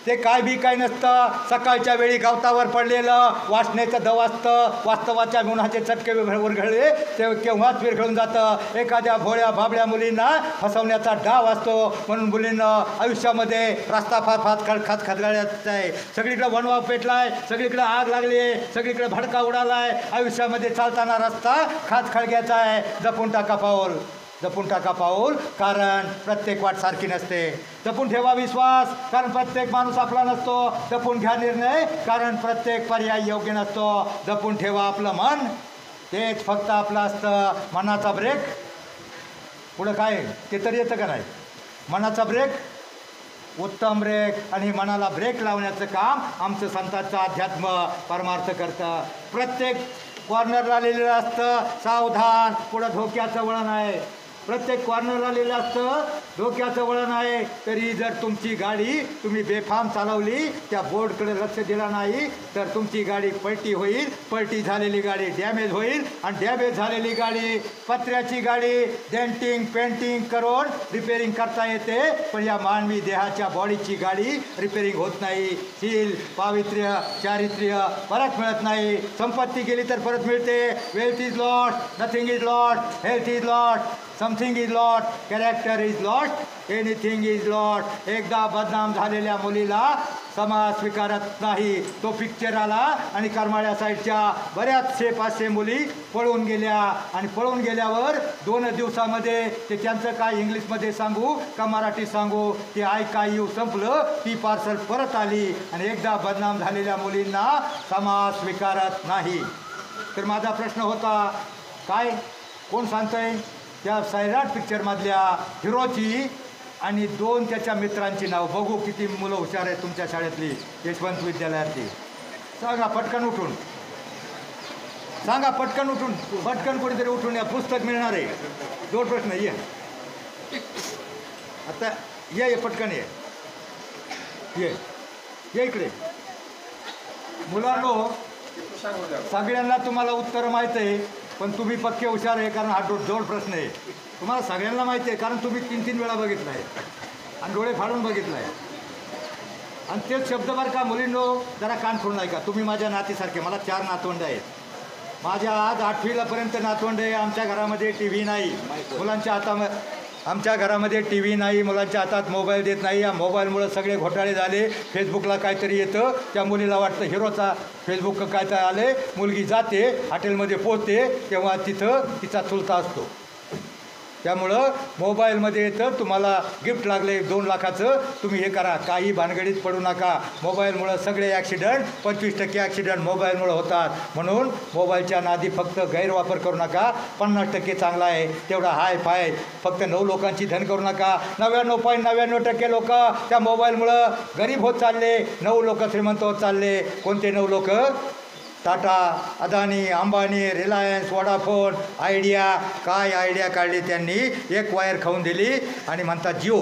ते काय बी काय नसतं. सकाळच्या वेळी गवतावर पडलेलं वासनेचं दव असतं. वास्तवाच्या गुन्हाचे चटके विरघळले ते केव्हाच विरघळून जातं. एखाद्या भोळ्या भाबड्या मुलींना फसवण्याचा डाव असतो. म्हणून मुलींना आयुष्यामध्ये रस्ता फात खात खदगाळ्याचा आहे. सगळीकडे वणवा पेटला आहे, सगळीकडे आग लागली आहे, सगळीकडे भडका उडाला आहे. आयुष्यामध्ये चालताना रस्ता खात खळग्याचा आहे. जपून टाका पाऊल, जपून टाका पाऊल, कारण प्रत्येक वाट सारखी नसते. जपून ठेवा विश्वास, कारण प्रत्येक माणूस आपला नसतो. जपून घ्या निर्णय, कारण प्रत्येक पर्याय योग्य नसतो. जपून ठेवा आपलं मन, तेच फक्त आपलं असतं. मनाचा ब्रेक, पुढं काय ते तरी येतं का नाही? मनाचा ब्रेक उत्तम ब्रेक, आणि मनाला ब्रेक लावण्याचं काम आमचं संतांचं अध्यात्म परमार्थ करतं. प्रत्येक कॉर्नरला लिहिलेलं असतं सावधान, पुढं धोक्याचं वळण आहे. प्रत्येक कॉर्नरला लिहिलं असतं धोक्याचं वळण आहे. तरी जर तुमची गाडी तुम्ही बेफाम चालवली, त्या बोर्डकडे लक्ष दिला नाही, तर तुमची गाडी पलटी होईल. पलटी झालेली गाडी डॅमेज होईल, आणि डॅमेज झालेली गाडी, पत्र्याची गाडी डेंटिंग पेंटिंग करून रिपेरिंग करता येते. पण या मानवी देहाच्या बॉडीची गाडी रिपेरिंग होत नाही. शील, पावित्र्य, चारित्र्य परत मिळत नाही. संपत्ती गेली तर परत मिळते. Wealth is lost, nothing is lost, health is lost, something is lost, character is lost, anything is lost. एकदा बदनाम झालेल्या मुलीला समाज स्वीकारत नाही. तो पिक्चर आला आणि करमाळ्या साईडच्या बऱ्याचशे 500 मुली पळून गेल्या. आणि पळून गेल्यावर 2 दिवसामध्ये ते त्यांचं काय इंग्लिशमध्ये सांगू का मराठी सांगू, ते आय काय यू संपलं. ती पार्सल परत आली. आणि एकदा बदनाम झालेल्या मुलींना समाज स्वीकारत नाही. तर माझा प्रश्न होता, काय कोण सांगतंय? त्या सैराट पिक्चरमधल्या हिरोची आणि 2 त्याच्या मित्रांची नाव बघू. किती मुलं हुशार आहेत तुमच्या शाळेतली, यशवंत विद्यालयातली. सांगा पटकन उठून, सांगा पटकन उठून, पटकन कोणीतरी उठून या. पुस्तक मिळणार आहे. 2 प्रश्न. ये आता, ये पटकन ये, ये इकडे. मुलांनो, सगळ्यांना तुम्हाला उत्तर माहीत आहे, पण तुम्ही पक्के हुशार आहे, कारण हा जोड प्रश्न आहे. तुम्हाला सगळ्यांना माहिती आहे, कारण तुम्ही 3-3 वेळा बघितला आहे आणि डोळे फाडून बघितलं आहे. आणि तेच शब्द बरं का मुलींनो, जरा कान फोडून ऐका. तुम्ही माझ्या नातीसारखे, मला 4 नातवंड आहेत. माझ्या आज 8वीलापर्यंत नातवंड आहे. आमच्या घरामध्ये TV नाही, मुलांच्या हातामध्ये, आमच्या घरामध्ये TV नाही, मुलांच्या हातात मोबाईल देत नाही. या मोबाईलमुळं सगळे घोटाळे झाले. फेसबुकला काहीतरी येतं, त्या मुलीला वाटतं हिरोचा फेसबुक काय तर आले. मुलगी जाते, हॉटेलमध्ये पोचते, तेव्हा तिथं तिचा चुलता असतो. त्यामुळं मोबाईलमध्ये येतं, तुम्हाला गिफ्ट लागले 2 लाखाचं, तुम्ही हे करा, काही भानगडीत पडू नका. मोबाईलमुळं सगळे ॲक्सिडेंट, 25% ॲक्सिडेंट मोबाईलमुळं होतात. म्हणून मोबाईलच्या नादी फक्त गैरवापर करू नका. 50% चांगला आहे, तेवढा हाय फाय फक्त 9 लोकांची धन करू नका. 99.99% लोक त्या मोबाईलमुळं गरीब होत चालले, 9 लोक श्रीमंत होत चालले. कोणते 9 लोक? Tata, Adani, Ambani, Reliance, Vodafone, idea. काय आयडिया काढली त्यांनी? एक वायर खाऊन दिली आणि म्हणतात जिओ.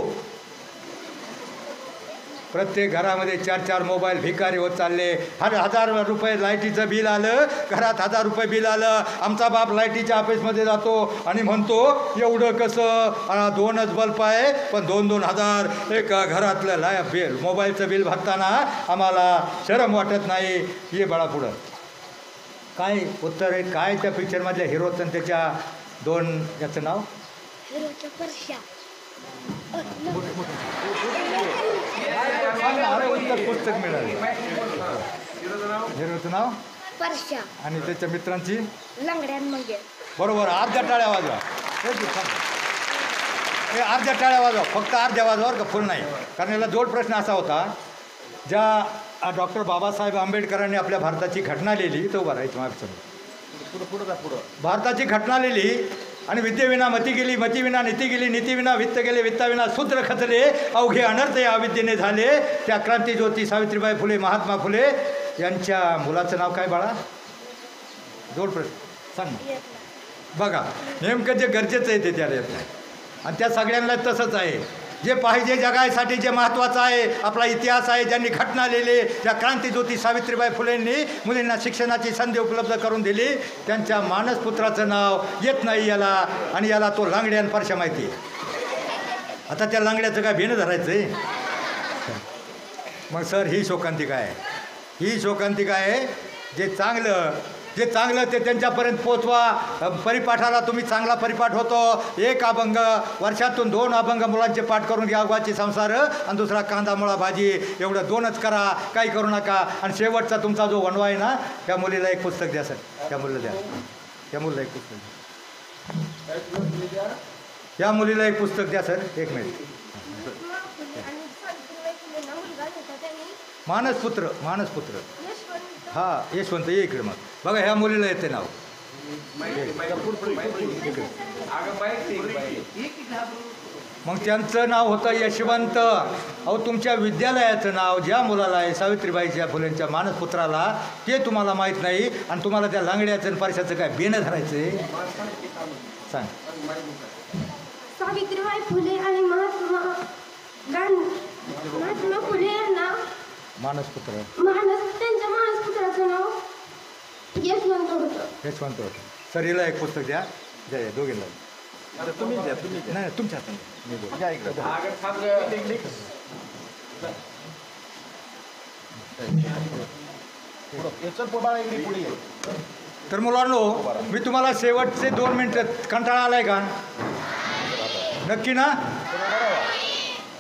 प्रत्येक घरामध्ये 4-4 मोबाईल, भिकारी होत चालले. 1000 रुपये लाईटीचं बिल आलं, घरात 1000 रुपये बिल आलं. आमचा बाप लाईटीच्या ऑफिसमध्ये जातो आणि म्हणतो एवढं कसं, 2च बल्ब आहे पण 2-2 हजार. एका घरातलं बिल, मोबाईलचं बिल भरताना आम्हाला शरम वाटत नाही. ये बाळा पुढं. काय उत्तर आहे? काय त्या पिक्चरमधल्या हिरोचं आणि त्याच्या 2 याचं नाव? अरे उत्तर पुस्तक मिळालं. हिरोचं नाव परशा आणि त्याच्या मित्रांची लंगड्यान मंगे. बरोबर. अर्ध्या टाळ्या वाजवा. हे अर्ध्या टाळ्या वाजवा, फक्त अर्ध्या वाजवा का फुल नाही. कारण याला जोड प्रश्न असा होता, ज्या डॉक्टर बाबासाहेब आंबेडकरांनी आपल्या भारताची घटना लिहिली, तो उभा राहायचं मागचं पुढं भारताची घटना लिहिली आणि विद्येविना मती गेली, मतीविना नीती गेली, नीतीविना वित्त गेले, वित्ताविना सूत्र खचले, अवघे अनर्थ या अविद्येने झाले. त्या क्रांतीज्योती सावित्रीबाई फुले, महात्मा फुले यांच्या मुलाचं नाव काय बाळा? जोड प्रश्न सांग ना. बघा नेमकं जे गरजेचं आहे ते त्याला येत नाही आणि त्या सगळ्यांना तसंच आहे. जे पाहिजे जगासाठी जे महत्त्वाचं आहे, आपला इतिहास आहे, ज्यांनी घटना लिहिली, त्या क्रांतीज्योती सावित्रीबाई फुलेंनी मुलींना शिक्षणाची संधी उपलब्ध करून दिली, त्यांच्या मानसपुत्राचं नाव येत नाही याला, आणि याला तो लांगड्या आणि परशा माहिती आहे. आता त्या लांगड्याचं काय भेणं धरायचं आहे? मग सर ही शोकांतिका आहे, ही शोकांतिका आहे. जे चांगलं ते त्यांच्यापर्यंत पोचवा. परिपाठाला तुम्ही चांगला परिपाठ होतो. एक अभंग वर्षातून 2 अभंग मुलांचे पाठ करून घ्या, अगवाची संसार, आणि दुसरा कांदा मुळा भाजी, एवढं 2च करा, काही करू नका. आणि शेवटचा तुमचा जो वणवा आहे ना, त्या मुलीला एक पुस्तक द्या सर, त्या मुलीला द्या, त्या मुलीला एक पुस्तक द्या, या मुलीला एक पुस्तक द्या सर. एक मिनिट. मानसपुत्र, मानसपुत्र, हां यशवंत ये इकडे. मग बघा ह्या मुलीला येते नाव. मग त्यांचं नाव होतं यशवंत. अहो तुमच्या विद्यालयाचं नाव ज्या मुलाला आहे, सावित्रीबाईच्या फुलेंच्या मानसपुत्राला, ते तुम्हाला माहीत नाही आणि तुम्हाला त्या लांगड्याचं आणि परशाचं काय बेणं धरायचं आहे? सांग. सावित्रीबाई फुले आणि महात्मा फुले यांना मानसपुत्र, त्यांच्या मानसपुत्राचं नाव यशवंत होतं. यशवंत होतं. सर हिला एक पुस्तक द्या, द्या दोघींना. तुम्ही द्या. नाही तुमच्या हाताने मी बोल. या इकडं. तर मुलांनो, मी तुम्हाला शेवटचे 2 मिनटं, कंटाळा आलाय का? नक्की ना?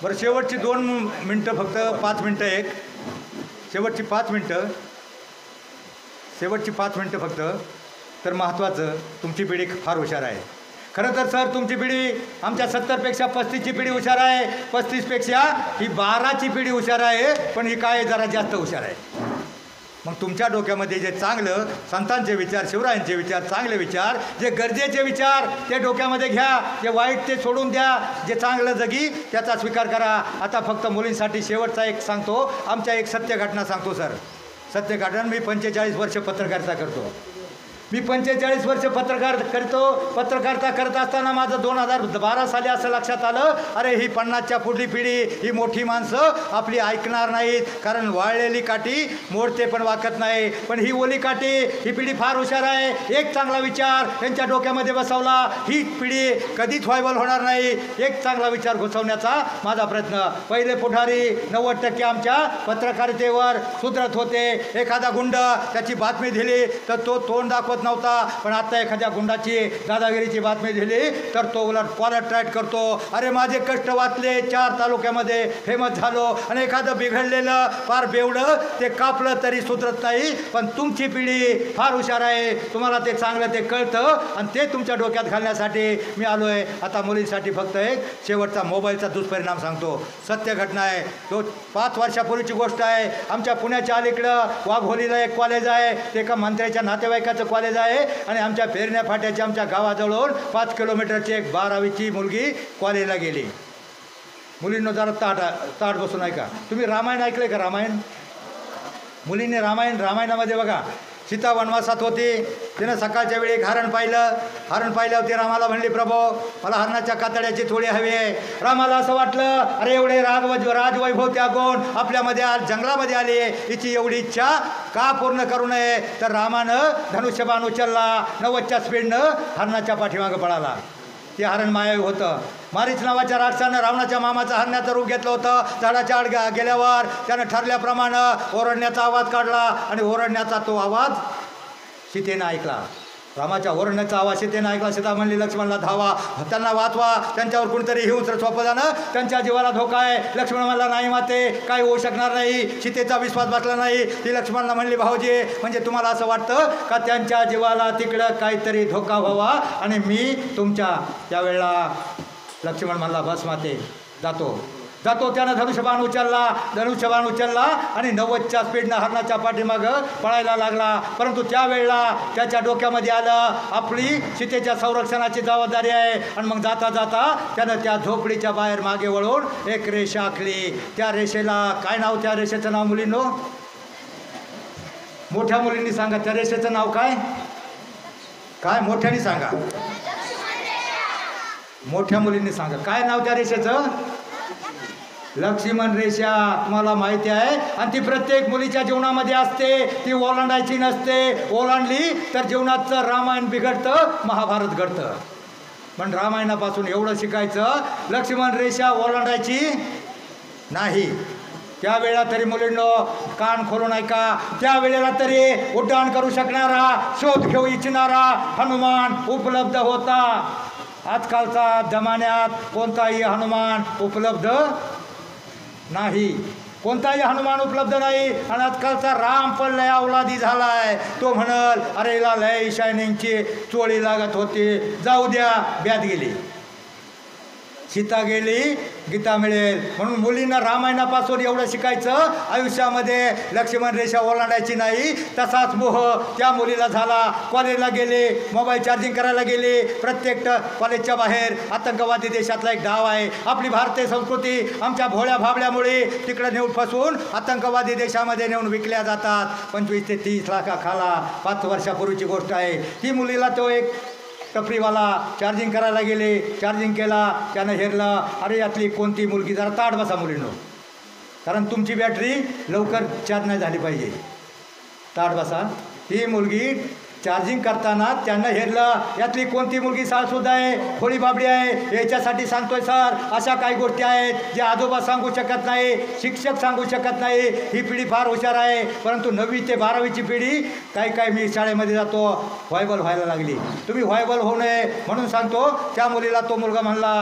बरं शेवटची 2 मिनटं फक्त, 5 मिनटं एक, शेवटची 5 मिनटं, शेवटची 5 मिनटं फक्त. तर महत्त्वाचं, तुमची पिढी फार हुशार आहे. खरं तर सर तुमची पिढी आमच्या 70पेक्षा 35ची पिढी हुशार आहे, 35पेक्षा ही 12ची पिढी हुशार आहे, पण ही काय जरा जास्त हुशार आहे. मग तुमच्या डोक्यामध्ये जे चांगलं संतांचे विचार, शिवरायांचे विचार, चांगले विचार, जे गरजेचे विचार ते डोक्यामध्ये घ्या, जे वाईट ते सोडून द्या, जे चांगलं जगी त्याचा स्वीकार करा. आता फक्त मुलींसाठी शेवटचा एक सांगतो, आमच्या एक सत्य घटना सांगतो सर. सत्य घटना. मी 45 वर्ष पत्रकारिता करतो. मी 45 वर्ष पत्रकारिता करत असताना माझं 2012 साली असं लक्षात आलं, अरे ही 50च्या पुढली पिढी, ही मोठी माणसं आपली ऐकणार नाहीत, कारण वाळलेली काठी मोडते पण वाकत नाही. पण ही ओली काठी, ही पिढी फार हुशार आहे. एक चांगला विचार त्यांच्या डोक्यामध्ये बसवला, ही पिढी कधीच व्हायबल होणार नाही. एक चांगला विचार घुसवण्याचा माझा प्रयत्न. पहिले पुढारी 90% आमच्या पत्रकारितेवर सुधरत होते. एखादा गुंड त्याची बातमी दिली तर तो तोंड दाखवत नव्हता, पण आता एखाद्या गुंडाची दादागिरीची बातमी दिली तर तो उलट कॉलर टाईट करतो. अरे माझे कष्ट वाचले, 4 तालुक्यामध्ये फेमस झालो. आणि एखादं बिघडलेलं फार बेवडं ते कापलं तरी सुधरत नाही. पण तुमची पिढी फार हुशार आहे, तुम्हाला ते चांगलं ते कळतं आणि ते तुमच्या डोक्यात घालण्यासाठी मी आलो आहे. आता मुलींसाठी फक्त एक शेवटचा मोबाईलचा दुष्परिणाम सांगतो. सत्य घटना आहे, तो 5 वर्षापूर्वीची गोष्ट आहे. आमच्या पुण्याच्या अलीकडं वाघोलीला एक कॉलेज आहे, ते एका मंत्र्याच्या नातेवाईकाचं कॉलेज आहे. आणि आमच्या फेरण्या फाट्याच्या आमच्या गावाजवळून 5 किलोमीटरची एक 12वीची मुलगी कॉलेजला गेली. मुलींनो जरा ताट बसून ऐका. तुम्ही रामायण ऐकलंय का? रामायण मुलींनी रामायणामध्ये बघा, सीता वनवासात होती, तिनं सकाळच्या वेळी एक हरण पाहिल्यावर ती रामाला म्हणली, प्रभो मला हरणाच्या कातड्याची थोडी हवी आहे. रामाला असं वाटलं, अरे एवढे राजवैभव त्यागून आपल्यामध्ये जंगलामध्ये आले, हिची एवढी इच्छा का पूर्ण करू नये. तर रामानं धनुष्यबाण उचलला, 90च्या स्पीडनं हरणाच्या पाठीमागं पळाला. ते हरण मायावी होतं. मारीच नावाच्या राक्षसानं रावणाच्या मामाचं हरण्याचं रूप घेतलं होतं. झाडाच्या आड गेल्यावर त्यानं ठरल्याप्रमाणे ओरडण्याचा आवाज काढला आणि ओरडण्याचा तो आवाज सीतेनं ऐकला. रामाच्या ओरडण्याचा आवाज सीतेनं ऐकला. सीता म्हणली, लक्ष्मणला धावा, त्यांना वाचवा, त्यांच्यावर कुणीतरी हिंस्र सोपं जाणं, त्यांच्या जीवाला धोका आहे. लक्ष्मण म्हणला, नाही माते, काही होऊ शकणार नाही. सीतेचा विश्वास बसला नाही. ती लक्ष्मणला म्हणली, भाऊजी म्हणजे तुम्हाला असं वाटतं का त्यांच्या जीवाला तिकडं काहीतरी धोका व्हावा आणि मी तुमच्या. त्यावेळेला लक्ष्मण म्हणला, बस माते, जातो. जातो त्यानं धनुष्यबाण उचलला आणि 90च्या स्पीडनं हरणाच्या पाठीमागं पळायला लागला. परंतु त्यावेळेला त्याच्या डोक्यामध्ये आलं आपली सीतेच्या संरक्षणाची जबाबदारी आहे. आणि मग जाता जाता त्यानं त्या झोपडीच्या बाहेर मागे वळून एक रेषा आखली. त्या रेषेला काय नाव? त्या रेषेचं नाव मुलींनो, मोठ्या मुलींनी सांगा, त्या रेषेचं नाव काय? काय मोठ्याने सांगा, मोठ्या मुलींनी सांगा, काय नाव त्या रेषेचं? लक्ष्मण रेषा. तुम्हाला माहिती आहे, आणि ती प्रत्येक मुलीच्या जीवनामध्ये असते. ती ओलांडायची नसते. ओलांडली तर जीवनाचं रामायण बिघडतं, महाभारत घडतं. पण रामायणापासून एवढं शिकायचं, लक्ष्मण रेषा ओलांडायची नाही. त्यावेळेला तरी मुलींनो कान खोलून ऐका, त्यावेळेला तरी उड्डाण करू शकणारा, शोध घेऊ इच्छिणारा हनुमान उपलब्ध होता. आजकालच्या जमान्यात कोणताही हनुमान उपलब्ध नाही, कोणताही हनुमान उपलब्ध नाही. आणि आजकालचा राम पण लय अवलादी झालाय. तो म्हणल अरे ला लय शायनिंगची चोळी लागत होती, जाऊ द्या, ब्यात गेली, सीता गेली, गीता मिळेल. म्हणून मुलींना रामायणापासून एवढं शिकायचं, आयुष्यामध्ये लक्ष्मण रेषा ओलांडायची नाही. तसाच मोह त्या मुलीला झाला. कॉलेजला गेले, मोबाईल चार्जिंग करायला गेले. प्रत्येक कॉलेजच्या बाहेर आतंकवादी देशातला एक डाव आहे. आपली भारतीय संस्कृती आमच्या भोळ्या भाबड्यामुळे तिकडे नेऊन फसवून आतंकवादी देशामध्ये नेऊन विकल्या जातात. 25 ते 30 लाखाखाला 5 वर्षापूर्वीची गोष्ट आहे. ती मुलीला तो एक टपरीवाला चार्जिंग करायला गेले, चार्जिंग केला, त्यानं हेरलं अरे यातली कोणती मुलगी, जरा ताट बसा मुलींनो, कारण तुमची बॅटरी लवकर चार्ज नाही झाली पाहिजे, ताट बसा. ही मुलगी चार्जिंग करताना त्यानं हेरलं यातली कोणती मुलगी साळसुद्धा आहे, खोडी बाबडी आहे. याच्यासाठी सांगतोय सर, अशा काही गोष्टी आहेत जे आजोबा सांगू शकत नाही, शिक्षक सांगू शकत नाही. ही पिढी फार हुशार आहे, परंतु 9वी ते 12वीची पिढी काय मी शाळेमध्ये जातो व्हायबल व्हायला लागली. तुम्ही व्हायबल होऊ नये म्हणून सांगतो. त्या मुलीला तो मुलगा म्हणला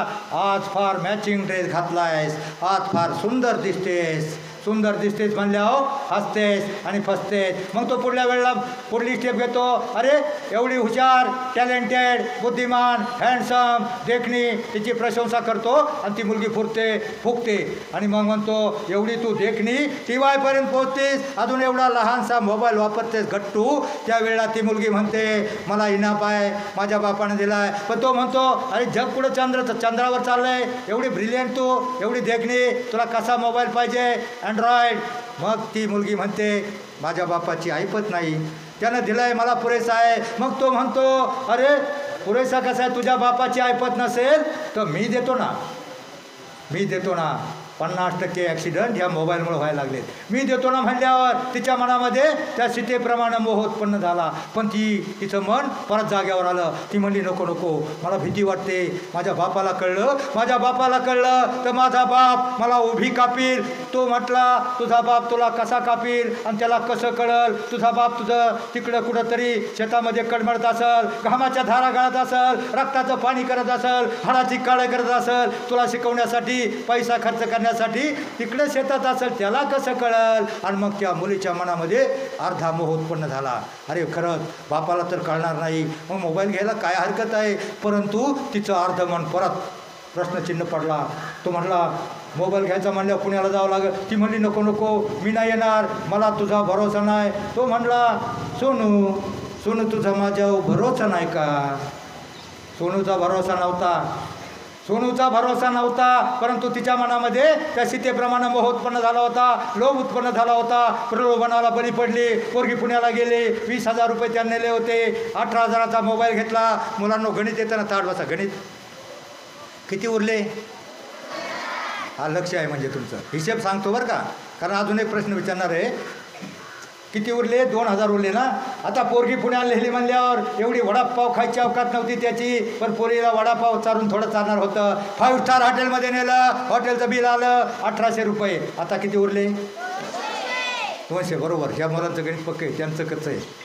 आज फार मॅचिंग ड्रेस घातलायस, आज फार सुंदर दिसतेस. सुंदर दिसतेस म्हणल्यावर हसतेस आणि फसतेस. मग तो पुढल्या वेळेला पुढली स्टेप घेतो, अरे एवढी हुशार, टॅलेंटेड, बुद्धिमान, हँडसम, देखणी, तिची प्रशंसा करतो. आणि ती मुलगी फुकते आणि मग म्हणतो एवढी तू देखणी, TY पर्यंत पोहोचतेस, अजून एवढा लहानसा मोबाईल वापरतेस गट्टू. त्यावेळेला ती मुलगी म्हणते मला इनाप आहे, माझ्या बापाने दिला आहे. पण तो म्हणतो अरे जग पुढं चंद्रावर चाललं आहे, एवढी ब्रिलियंट तू, एवढी देखणी, तुला कसा मोबाईल पाहिजे, अँड्रॉइड. मग ती मुलगी म्हणते माझ्या बापाची ऐपत नाही, त्यानं दिलाय मला पुरेसा आहे. मग तो म्हणतो अरे पुरेसा कसा आहे, तुझ्या बापाची ऐपत नसेल तर मी देतो ना, 50% ॲक्सिडंट ह्या मोबाईलमुळे व्हायला लागलेत, मी देतो ना म्हणल्यावर तिच्या मनामध्ये त्या सीतेप्रमाणे मोह उत्पन्न झाला. पण तिचं मन परत जाग्यावर आलं. ती म्हणली नको, मला भीती वाटते, माझ्या बापाला कळलं तर माझा बाप मला उभी कापील. तो म्हटला तुझा बाप तुला कसा कापील आणि त्याला कसं कळल, तुझा बाप तुझं तिकडं कुठंतरी शेतामध्ये कडमडत असल, घामाच्या धारा गाळत असल, रक्ताचं पाणी करत असल, हाडाची काळं करत असल, तुला शिकवण्यासाठी पैसा खर्च करण्यासाठी तिकडे शेतात असेल, त्याला कसं कळल. आणि मग त्या मुलीच्या मनामध्ये अर्धा मोह उत्पन्न झाला. अरे खरंच बापाला तर कळणार नाही, मग मोबाईल घ्यायला काय हरकत आहे. परंतु तिचं अर्ध मन परत प्रश्नचिन्ह पडला. तो म्हणला मोबाईल घ्यायचा म्हणल्यावर पुण्याला जावं लागेल. ती म्हणली नको मी नाही येणार, मला तुझा भरोसा नाही. तो म्हणला सोनू तुझा माझ्यावर भरोसा नाही का. सोनूचा भरोसा नव्हता, परंतु तिच्या मनामध्ये त्या सीतेप्रमाणे मोह उत्पन्न झाला होता, लोभ उत्पन्न झाला होता. प्रलोभनाला बळी पडली. पोरगी पुण्याला गेली, 20,000 रुपये त्यांनी नेले होते. 18,000चा मोबाईल घेतला. मुलांना गणित येताना ताट बसा, गणित किती उरले. हा लक्ष आहे म्हणजे तुमचं, हिशेब सांगतो बरं का, कारण अजून एक प्रश्न विचारणार आहे. किती उरले, 2,000 उरले ना. आता पोरगी पुण्याला लिहिली म्हणल्यावर एवढी वडापाव खायची अवकात नव्हती त्याची, पण पोरीला वडापाव चारून थोडं चालणार होतं. 5 स्टार हॉटेलमध्ये नेलं, हॉटेलचं बिल आलं 1,800 रुपये. आता किती उरले, 200. बरोबर, ह्या मुलांचं गणित पक्क आहे, त्यांचं कच्चं आहे.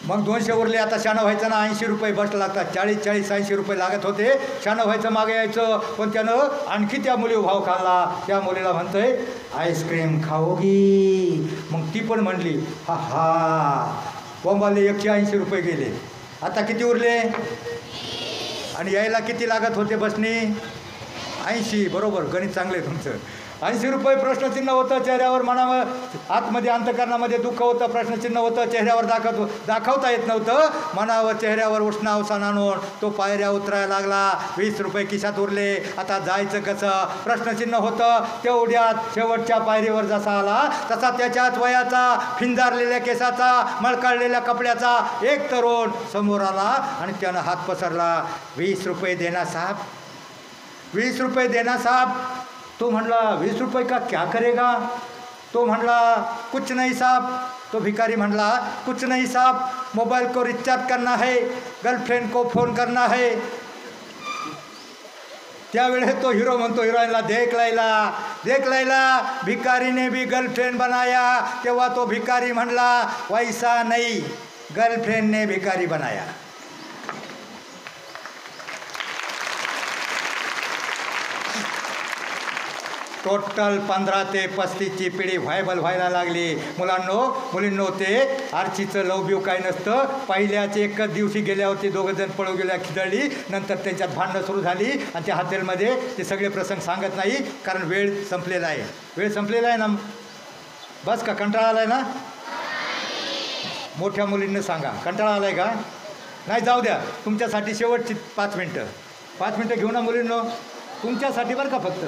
मग 200 उरले. आता शाणं व्हायचं ना, 80 रुपये बस लागतात. 40-80 रुपये लागत होते. शाणं व्हायचं मागे यायचं. पण त्यानं आणखी त्या मुली भाव खाल्ला. त्या मुलीला म्हणतोय आईस्क्रीम खाओगी. मग ती पण म्हणली हा बॉम्बाले 180 रुपये गेले. आता किती उरले, आणि यायला किती लागत होते बसनी, 80 बरोबर, गणित चांगलं आहे तुमचं. 80 रुपये प्रश्नचिन्ह होतं चेहऱ्यावर, मनावर आतमध्ये अंतकरणामध्ये दुःख होतं, प्रश्नचिन्ह होतं, चेहऱ्यावर दाखवता येत नव्हतं. मनावर चेहऱ्यावर उष्ण अवसान आणून तो पायऱ्या उतरायला लागला. 20 रुपये खिशात उरले, आता जायचं कसं? प्रश्नचिन्ह होतं. तेवढ्यात शेवटच्या पायरीवर जसा आला तसा त्याच्यात वयाचा, फिंजारलेल्या केसाचा, मळकाळलेल्या कपड्याचा एक तरुण समोर आला आणि त्यानं हात पसरला. 20 रुपये देना साहब, 20 रुपये देना साहब. तो म्हणला 20 रुपये का क्या करेगा? तो म्हणला कुछ नहीं साहब. तो भिकारी म्हणला कुछ नहीं साहब, मोबाइल को रिचार्ज करना है, गर्लफ्रेंड को फोन करना है. त्यावेळेस तो हिरो म्हणतो हिरोईनला, देख लैला, देख लैला, भिकारीने भी गर्लफ्रेंड बनाया. तेव्हा तो भिकारी म्हणला वैसा नहीं, गर्लफ्रेंड ने भिकारी बनाया. टोटल 15 ते 35ची पिढी व्हायबल व्हायला लागली. मुलींनो ते आर्चीचं लव ब्यू काय नसतं. पहिल्याच एकच दिवशी गेल्यावरती दोघंजण पळू गेल्या, खिदळली. नंतर त्यांच्यात भांडणं सुरू झाली आणि त्या हॉटेलमध्ये ते सगळे प्रसंग सांगत नाही, कारण वेळ संपलेला आहे. वेळ संपलेला आहे ना, बस का? कंटाळा आला आहे ना? मोठ्या मुलींना सांगा, कंटाळा आला आहे का? नाही, जाऊ द्या, तुमच्यासाठी शेवटची 5 मिनटं घेऊ ना मुलींनो, तुमच्यासाठी बरं का. फक्त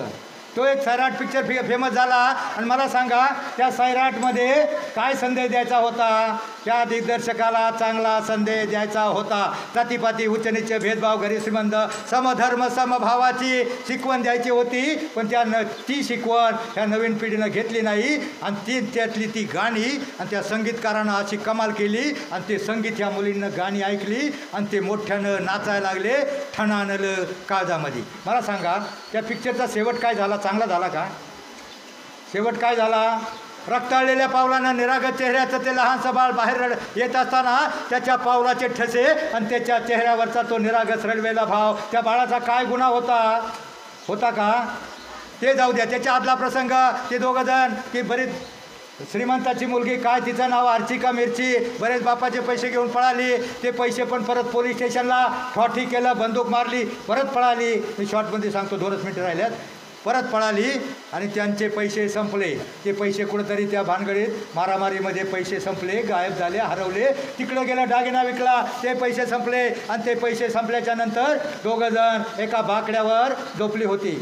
तो एक सैराट पिक्चर फेमस झाला आणि मला सांगा त्या सैराटमध्ये काय संदेश द्यायचा होता? त्या दिग्दर्शकाला चांगला संदेश द्यायचा होता. जातीपाती, उच्चनीच, भेदभाव, घरी श्रीमंत, समधर्म समभावाची शिकवण द्यायची होती. पण ती शिकवण ह्या नवीन पिढीनं घेतली नाही आणि त्यातली ती गाणी आणि त्या संगीतकारानं अशी कमाल केली आणि ते संगीत ह्या मुलींनं गाणी ऐकली आणि ते मोठ्यानं नाचायला लागले, ठणानलं काळजामध्ये. मला सांगा त्या पिक्चरचा शेवट काय झाला? चांगला झाला का? शेवट काय झाला? रक्ताळलेल्या पावलानं निरागस चेहऱ्याचं ते लहानसं बाळ बाहेर येत असताना त्याच्या पावलाचे ठसे आणि त्याच्या चेहऱ्यावरचा तो निरागस रडवेला भाव, त्या बाळाचा काय गुन्हा होता का? ते जाऊ द्या. त्याच्या आदला प्रसंग, ते दोघंजण की बरीच श्रीमंताची मुलगी, काय तिचं नाव आर्ची का मिरची, बरेच बापाचे पैसे घेऊन पळाली. ते पैसे पण परत पोलीस स्टेशनला ठॉठी केलं, बंदूक मारली, परत पळाली. मी शॉर्टमध्ये सांगतो, 2 मिनिटं राहिल्यात. परत पळाली आणि त्यांचे पैसे संपले. ते पैसे कुठंतरी त्या भानगडीत मारामारीमध्ये पैसे संपले, गायब झाले, हरवले. तिकडं गेलं, दागिना विकला, ते पैसे संपले. आणि ते पैसे संपल्याच्या नंतर दोघंजण एका बाकड्यावर झोपली होती.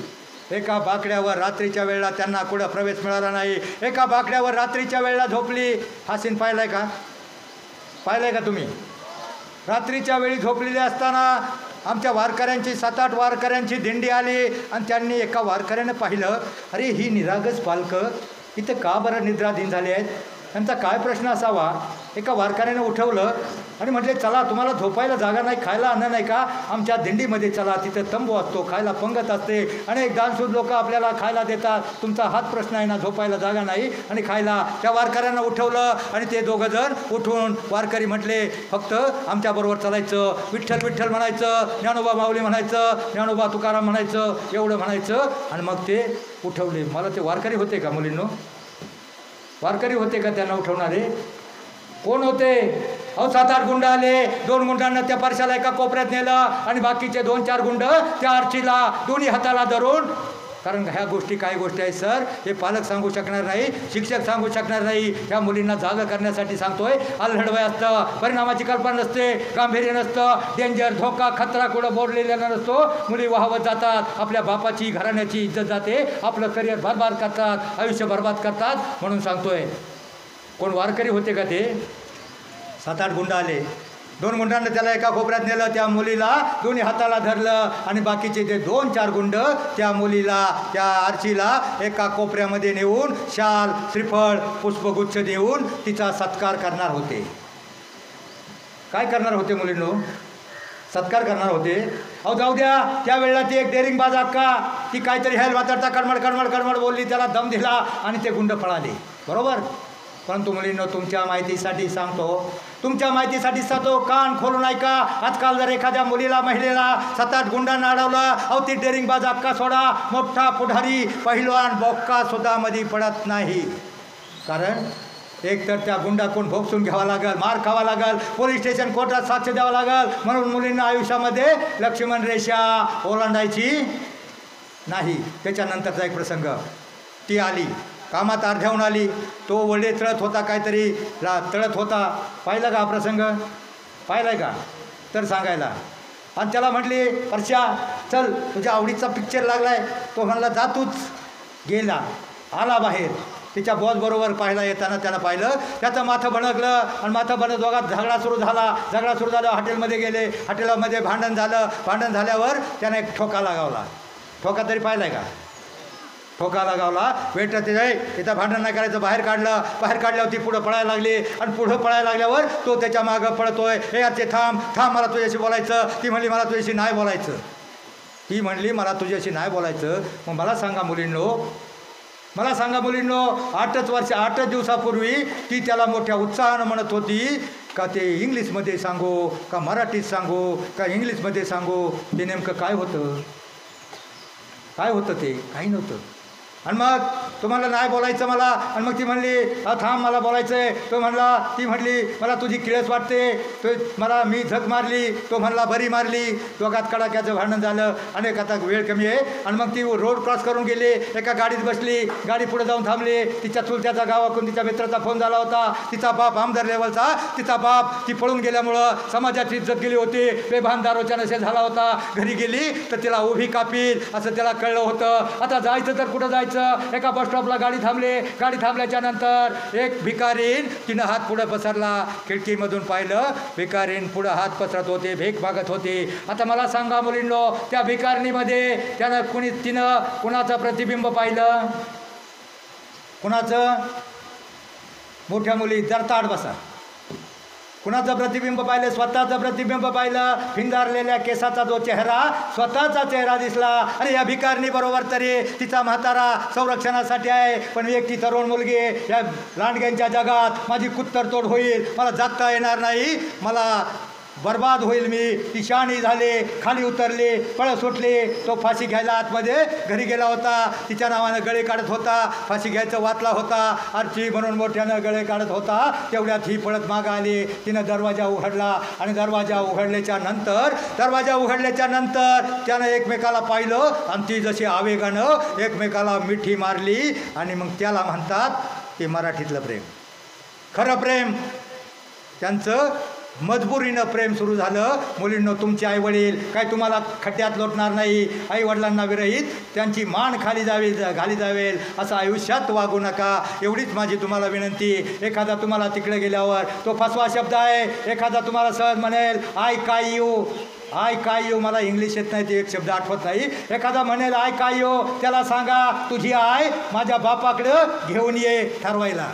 एका बाकड्यावर रात्रीच्या वेळेला, त्यांना कुठं प्रवेश मिळाला नाही, एका बाकड्यावर रात्रीच्या वेळेला झोपली. हा सीन पाहिलाय का तुम्ही? रात्रीच्या वेळी झोपलेले असताना आमच्या वारकऱ्यांची 7-8 वारकऱ्यांची दिंडी आली आणि त्यांनी एका वारकऱ्यानं पाहिलं, अरे ही निरागस बालकं इथं का बरं निद्राधीन झाले आहेत? त्यांचा काय प्रश्न असावा? एका वारकऱ्यानं उठवलं आणि म्हटले, चला, तुम्हाला झोपायला जागा नाही, खायला अन्न नाही का? आमच्या दिंडीमध्ये चला, तिथं तंबू असतो, खायला पंगत असते, अनेक दानशूर लोक आपल्याला खायला देतात. तुमचा हाच प्रश्न आहे ना, झोपायला जागा नाही आणि खायला. त्या वारकऱ्यांना उठवलं आणि ते दोघंजण उठून वारकरी म्हटले, फक्त आमच्याबरोबर चालायचं, विठ्ठल विठ्ठल म्हणायचं, ज्ञानोबा माऊली म्हणायचं, ज्ञानोबा तुकाराम म्हणायचं, एवढं म्हणायचं. आणि मग ते उठवले. मला ते वारकरी होते का मुलींनो? वारकरी होते का त्यांना उठवणारे? कोण होते? 7-8 गुंड आले. 2 गुंडांना त्या परशाला एका कोपऱ्यात नेलं आणि बाकीचे 2-4 गुंड त्या आर्चीला दोन्ही हाताला धरून, कारण ह्या गोष्टी काही गोष्टी आहेत सर, हे पालक सांगू शकणार नाही, शिक्षक सांगू शकणार नाही. ह्या मुलींना जागा करण्यासाठी सांगतोय. आलहडवय असतं, परिणामाची कल्पना नसते, गांभीर्य नसतं, डेंजर, धोका, खतरा कुठं बोललेला नसतो. मुली वाहवत जातात, आपल्या बापाची, घराण्याची इज्जत जाते, आपलं करिअर बरबाद करतात, आयुष्य बरबाद करतात. म्हणून सांगतोय. कोण वारकरी होते का ते? 7-8 गुंड आले. 2 गुंडांना त्याला एका कोपऱ्यात नेलं, त्या मुलीला दोन्ही हाताला धरलं आणि बाकीचे जे 2-4 गुंड त्या मुलीला, त्या आर्चीला एका कोपऱ्यामध्ये नेऊन शाल, श्रीफळ, पुष्पगुच्छ देऊन तिचा सत्कार करणार होते. काय करणार होते मुलींनो? सत्कार करणार होते. अहो जाऊ द्या, त्यावेळेला ती एक डेअरिंगबाज अक्का, ती काहीतरी हेल वातडता कडमड बोलली, त्याला दम दिला आणि ते गुंड पळाले. बरोबर? परंतु मुलींनो, तुमच्या माहितीसाठी सांगतो, कान खोलून ऐका. आजकाल जर एखाद्या मुलीला, महिलेला 7-8 गुंडांना अडवलं, अहो ती डेअरिंगबाज अक्का सोडा, मोठा पुढारी, पहिलवान, बोक्का सुद्धा मध्ये पडत नाही. कारण एक तर त्या गुंडाकडून भोगसून घ्यावा लागेल, मार खावा लागेल, पोलीस स्टेशन, कोर्टात साक्ष द्यावं लागेल. म्हणून मुलींना आयुष्यामध्ये लक्ष्मण रेषा ओलांडायची नाही. त्याच्यानंतरचा एक प्रसंग, ती आली कामात अर्ध्याहून आली, तो वडे तळत होता, काहीतरी तळत होता. पाहिलं का हा प्रसंग? पाहिला आहे का? तर सांगायला. आणि त्याला म्हटली, परश्या चल तुझ्या आवडीचा पिक्चर लागला आहे. तो म्हणला जा तूच. गेला, आला बाहेर. तिच्या बॉसबरोबर पाहायला येताना त्यानं पाहिलं, त्याचं माथं भणकलं आणि माथं भणक दोघात झगडा सुरू झाला. झगडा सुरू झाला, हॉटेलमध्ये गेले. हॉटेलमध्ये भांडण झालं. भांडण झाल्यावर त्यानं एक ठोका लगावला. ठोका तरी पाहिला आहे का? ठोका लगावला. वेटर ते तिथं भांडण नाही करायचं, बाहेर काढलं. बाहेर काढल्यावर ती पुढं पळायला लागली आणि पुढं पळायला लागल्यावर तो त्याच्या मागं पळतोय. हे यार ते थांब थांब, मला तुझ्याशी बोलायचं. ती म्हणली मला तुझ्याशी नाही बोलायचं. ती म्हणली मला तुझ्याशी नाही बोलायचं. मग मला सांगा मुलींनो, मला सांगा मुलींनो, 8 दिवसापूर्वी ती त्याला मोठ्या उत्साहानं म्हणत होती का ते इंग्लिशमध्ये सांगू का मराठीत सांगू का इंग्लिशमध्ये सांगू. ते नेमकं काय होतं? काय होतं ते? काही नव्हतं. आणि मग तुम्हाला नाही बोलायचं मला. आणि मग ती म्हणली थांब मला बोलायचं आहे. तो म्हणला, ती म्हणली मला तुझी किळस वाटते. तो मला मी झक मारली. तो म्हणला बरी मारली. दोघात कडाक्याचं भांडण झालं. अनेक आता वेळ कमी आहे. आणि मग ती रोड क्रॉस करून गेली. एका गाडीत बसली. गाडी पुढे जाऊन थांबली. तिच्या चुलत्याचा गावाकडून तिच्या मित्राचा फोन झाला होता. तिचा बाप आमदार लेवलचा. तिचा बाप ती पळून गेल्यामुळं समाजाची इज्जत गेली होती. बेभान दारूच्या नशेत झाला होता. घरी गेली तर तिला उभी कापील असं त्याला कळलं होतं. आता जायचं तर कुठं जायचं? एका बस स्टॉपला गाडी थांबली. गाडी थांबल्याच्या नंतर एक भिकारीन तिनं हात पुढं पसरला. खिडकीमधून पाहिलं, भिकारीन पुढं हात पसरत होते, भीक मागत होते. आता मला सांगा मुलींनो, त्या भिकारणीमध्ये तिनं कुणाचं प्रतिबिंब पाहिलं? कुणाचं? मोठ्या मुली जरा ताट बसा. कुणाचं प्रतिबिंब पाहिलं? स्वतःचं प्रतिबिंब पाहिलं. फिंगारलेल्या केसाचा जो चेहरा, स्वतःचा चेहरा दिसला. अरे या भिकारणी बरोबर तरी तिचा म्हातारा संरक्षणासाठी आहे, पण एकटी तरुण मुलगी या लांडग्यांच्या जगात माझी कुत्तरतोड होईल, मला जगता येणार नाही, मला बर्बाद होईल मी. ती शहाणी झाली, खाली उतरली, पळत सुटली. तो फाशी घ्यायला आतमध्ये घरी गेला होता. तिच्या नावानं गळे काढत होता. फाशी घ्यायचं वाचला होता. आरची म्हणून मोठ्यानं गळे काढत होता. तेवढ्यात ही पळत मागं आली. तिनं दरवाजा उघडला आणि दरवाजा उघडल्याच्या नंतर त्यानं एकमेकाला पाहिलं आणि ती जशी आवेगानं एकमेकाला मिठी मारली. आणि मग त्याला म्हणतात ते मराठीतलं प्रेम. खरं प्रेम. त्यांचं मजबुरीनं प्रेम सुरू झालं. मुलींनो, तुमचे आईवडील काय तुम्हाला खड्ड्यात लोटणार नाही. आईवडिलांना विरहित त्यांची मान घाली जावेल असं आयुष्यात वागू नका. एवढीच माझी तुम्हाला विनंती. एखादा तुम्हाला तिकडे गेल्यावर तो फसवा शब्द आहे. एखादा तुम्हाला सहज म्हणेल आय काय यू, मला इंग्लिश येत नाही, ते एक शब्द आठवत नाही. एखादा म्हणेल आय काय यू, त्याला सांगा तुझी आय माझ्या बापाकडं घेऊन ये ठरवायला.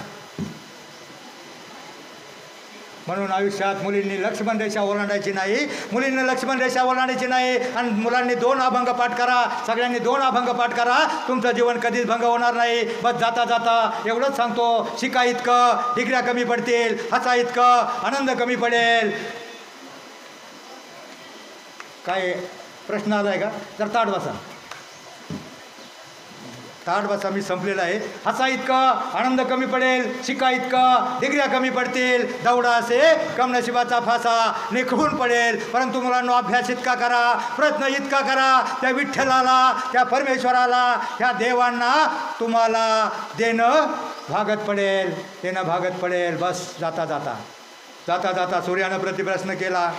म्हणून आयुष्यात मुलींनी लक्ष्मण रेषा ओलांडायची नाही. मुलींनी लक्ष्मण रेषा ओलांडायची नाही. आणि मुलांनी 2 अभंग पाठ करा. सगळ्यांनी 2 अभंग पाठ करा. तुमचं जीवन कधीच भंग होणार नाही. बस जाता जाता एवढंच सांगतो, शिका इतकं डिग्र्या कमी पडतील, हसा इतकं आनंद कमी पडेल. काय प्रश्न आला आहे का? तर ताट बसा. मी संपलेला आहे. हसा इतकं आनंद कमी पडेल, शिका इतकं डिग्र्या कमी पडतील, दौडा असे कमनशिबाचा फासा निखळून पडेल. परंतु मुलांनो, अभ्यास इतका करा, प्रयत्न इतका करा, त्या विठ्ठलाला, त्या परमेश्वराला, त्या देवांना तुम्हाला देणं भागत पडेल. बस जाता जाता सूर्यानं प्रतिप्रश्न केला,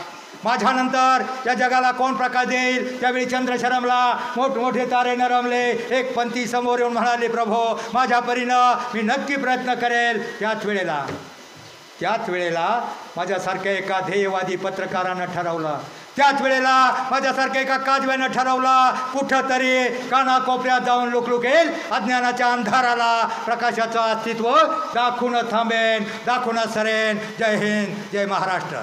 माझ्यानंतर या जगाला कोण प्रकाश देईल? त्यावेळी चंद्र शरमला, मोठमोठे तारे नरमले. एक पंथी समोर येऊन म्हणाले, प्रभो माझ्या परीनं मी नक्की प्रयत्न करेल. त्याच वेळेला माझ्यासारख्या एका ध्येयवादी पत्रकारानं ठरवलं. त्याच वेळेला माझ्यासारख्या एका काजव्यानं ठरवलं, कुठंतरी कानाकोपऱ्यात जाऊन लुकलुकेल अज्ञानाच्या अंधाराला प्रकाशाचं अस्तित्व दाखवून थांबेन, दाखवून सरेन. जय हिंद, जय महाराष्ट्र.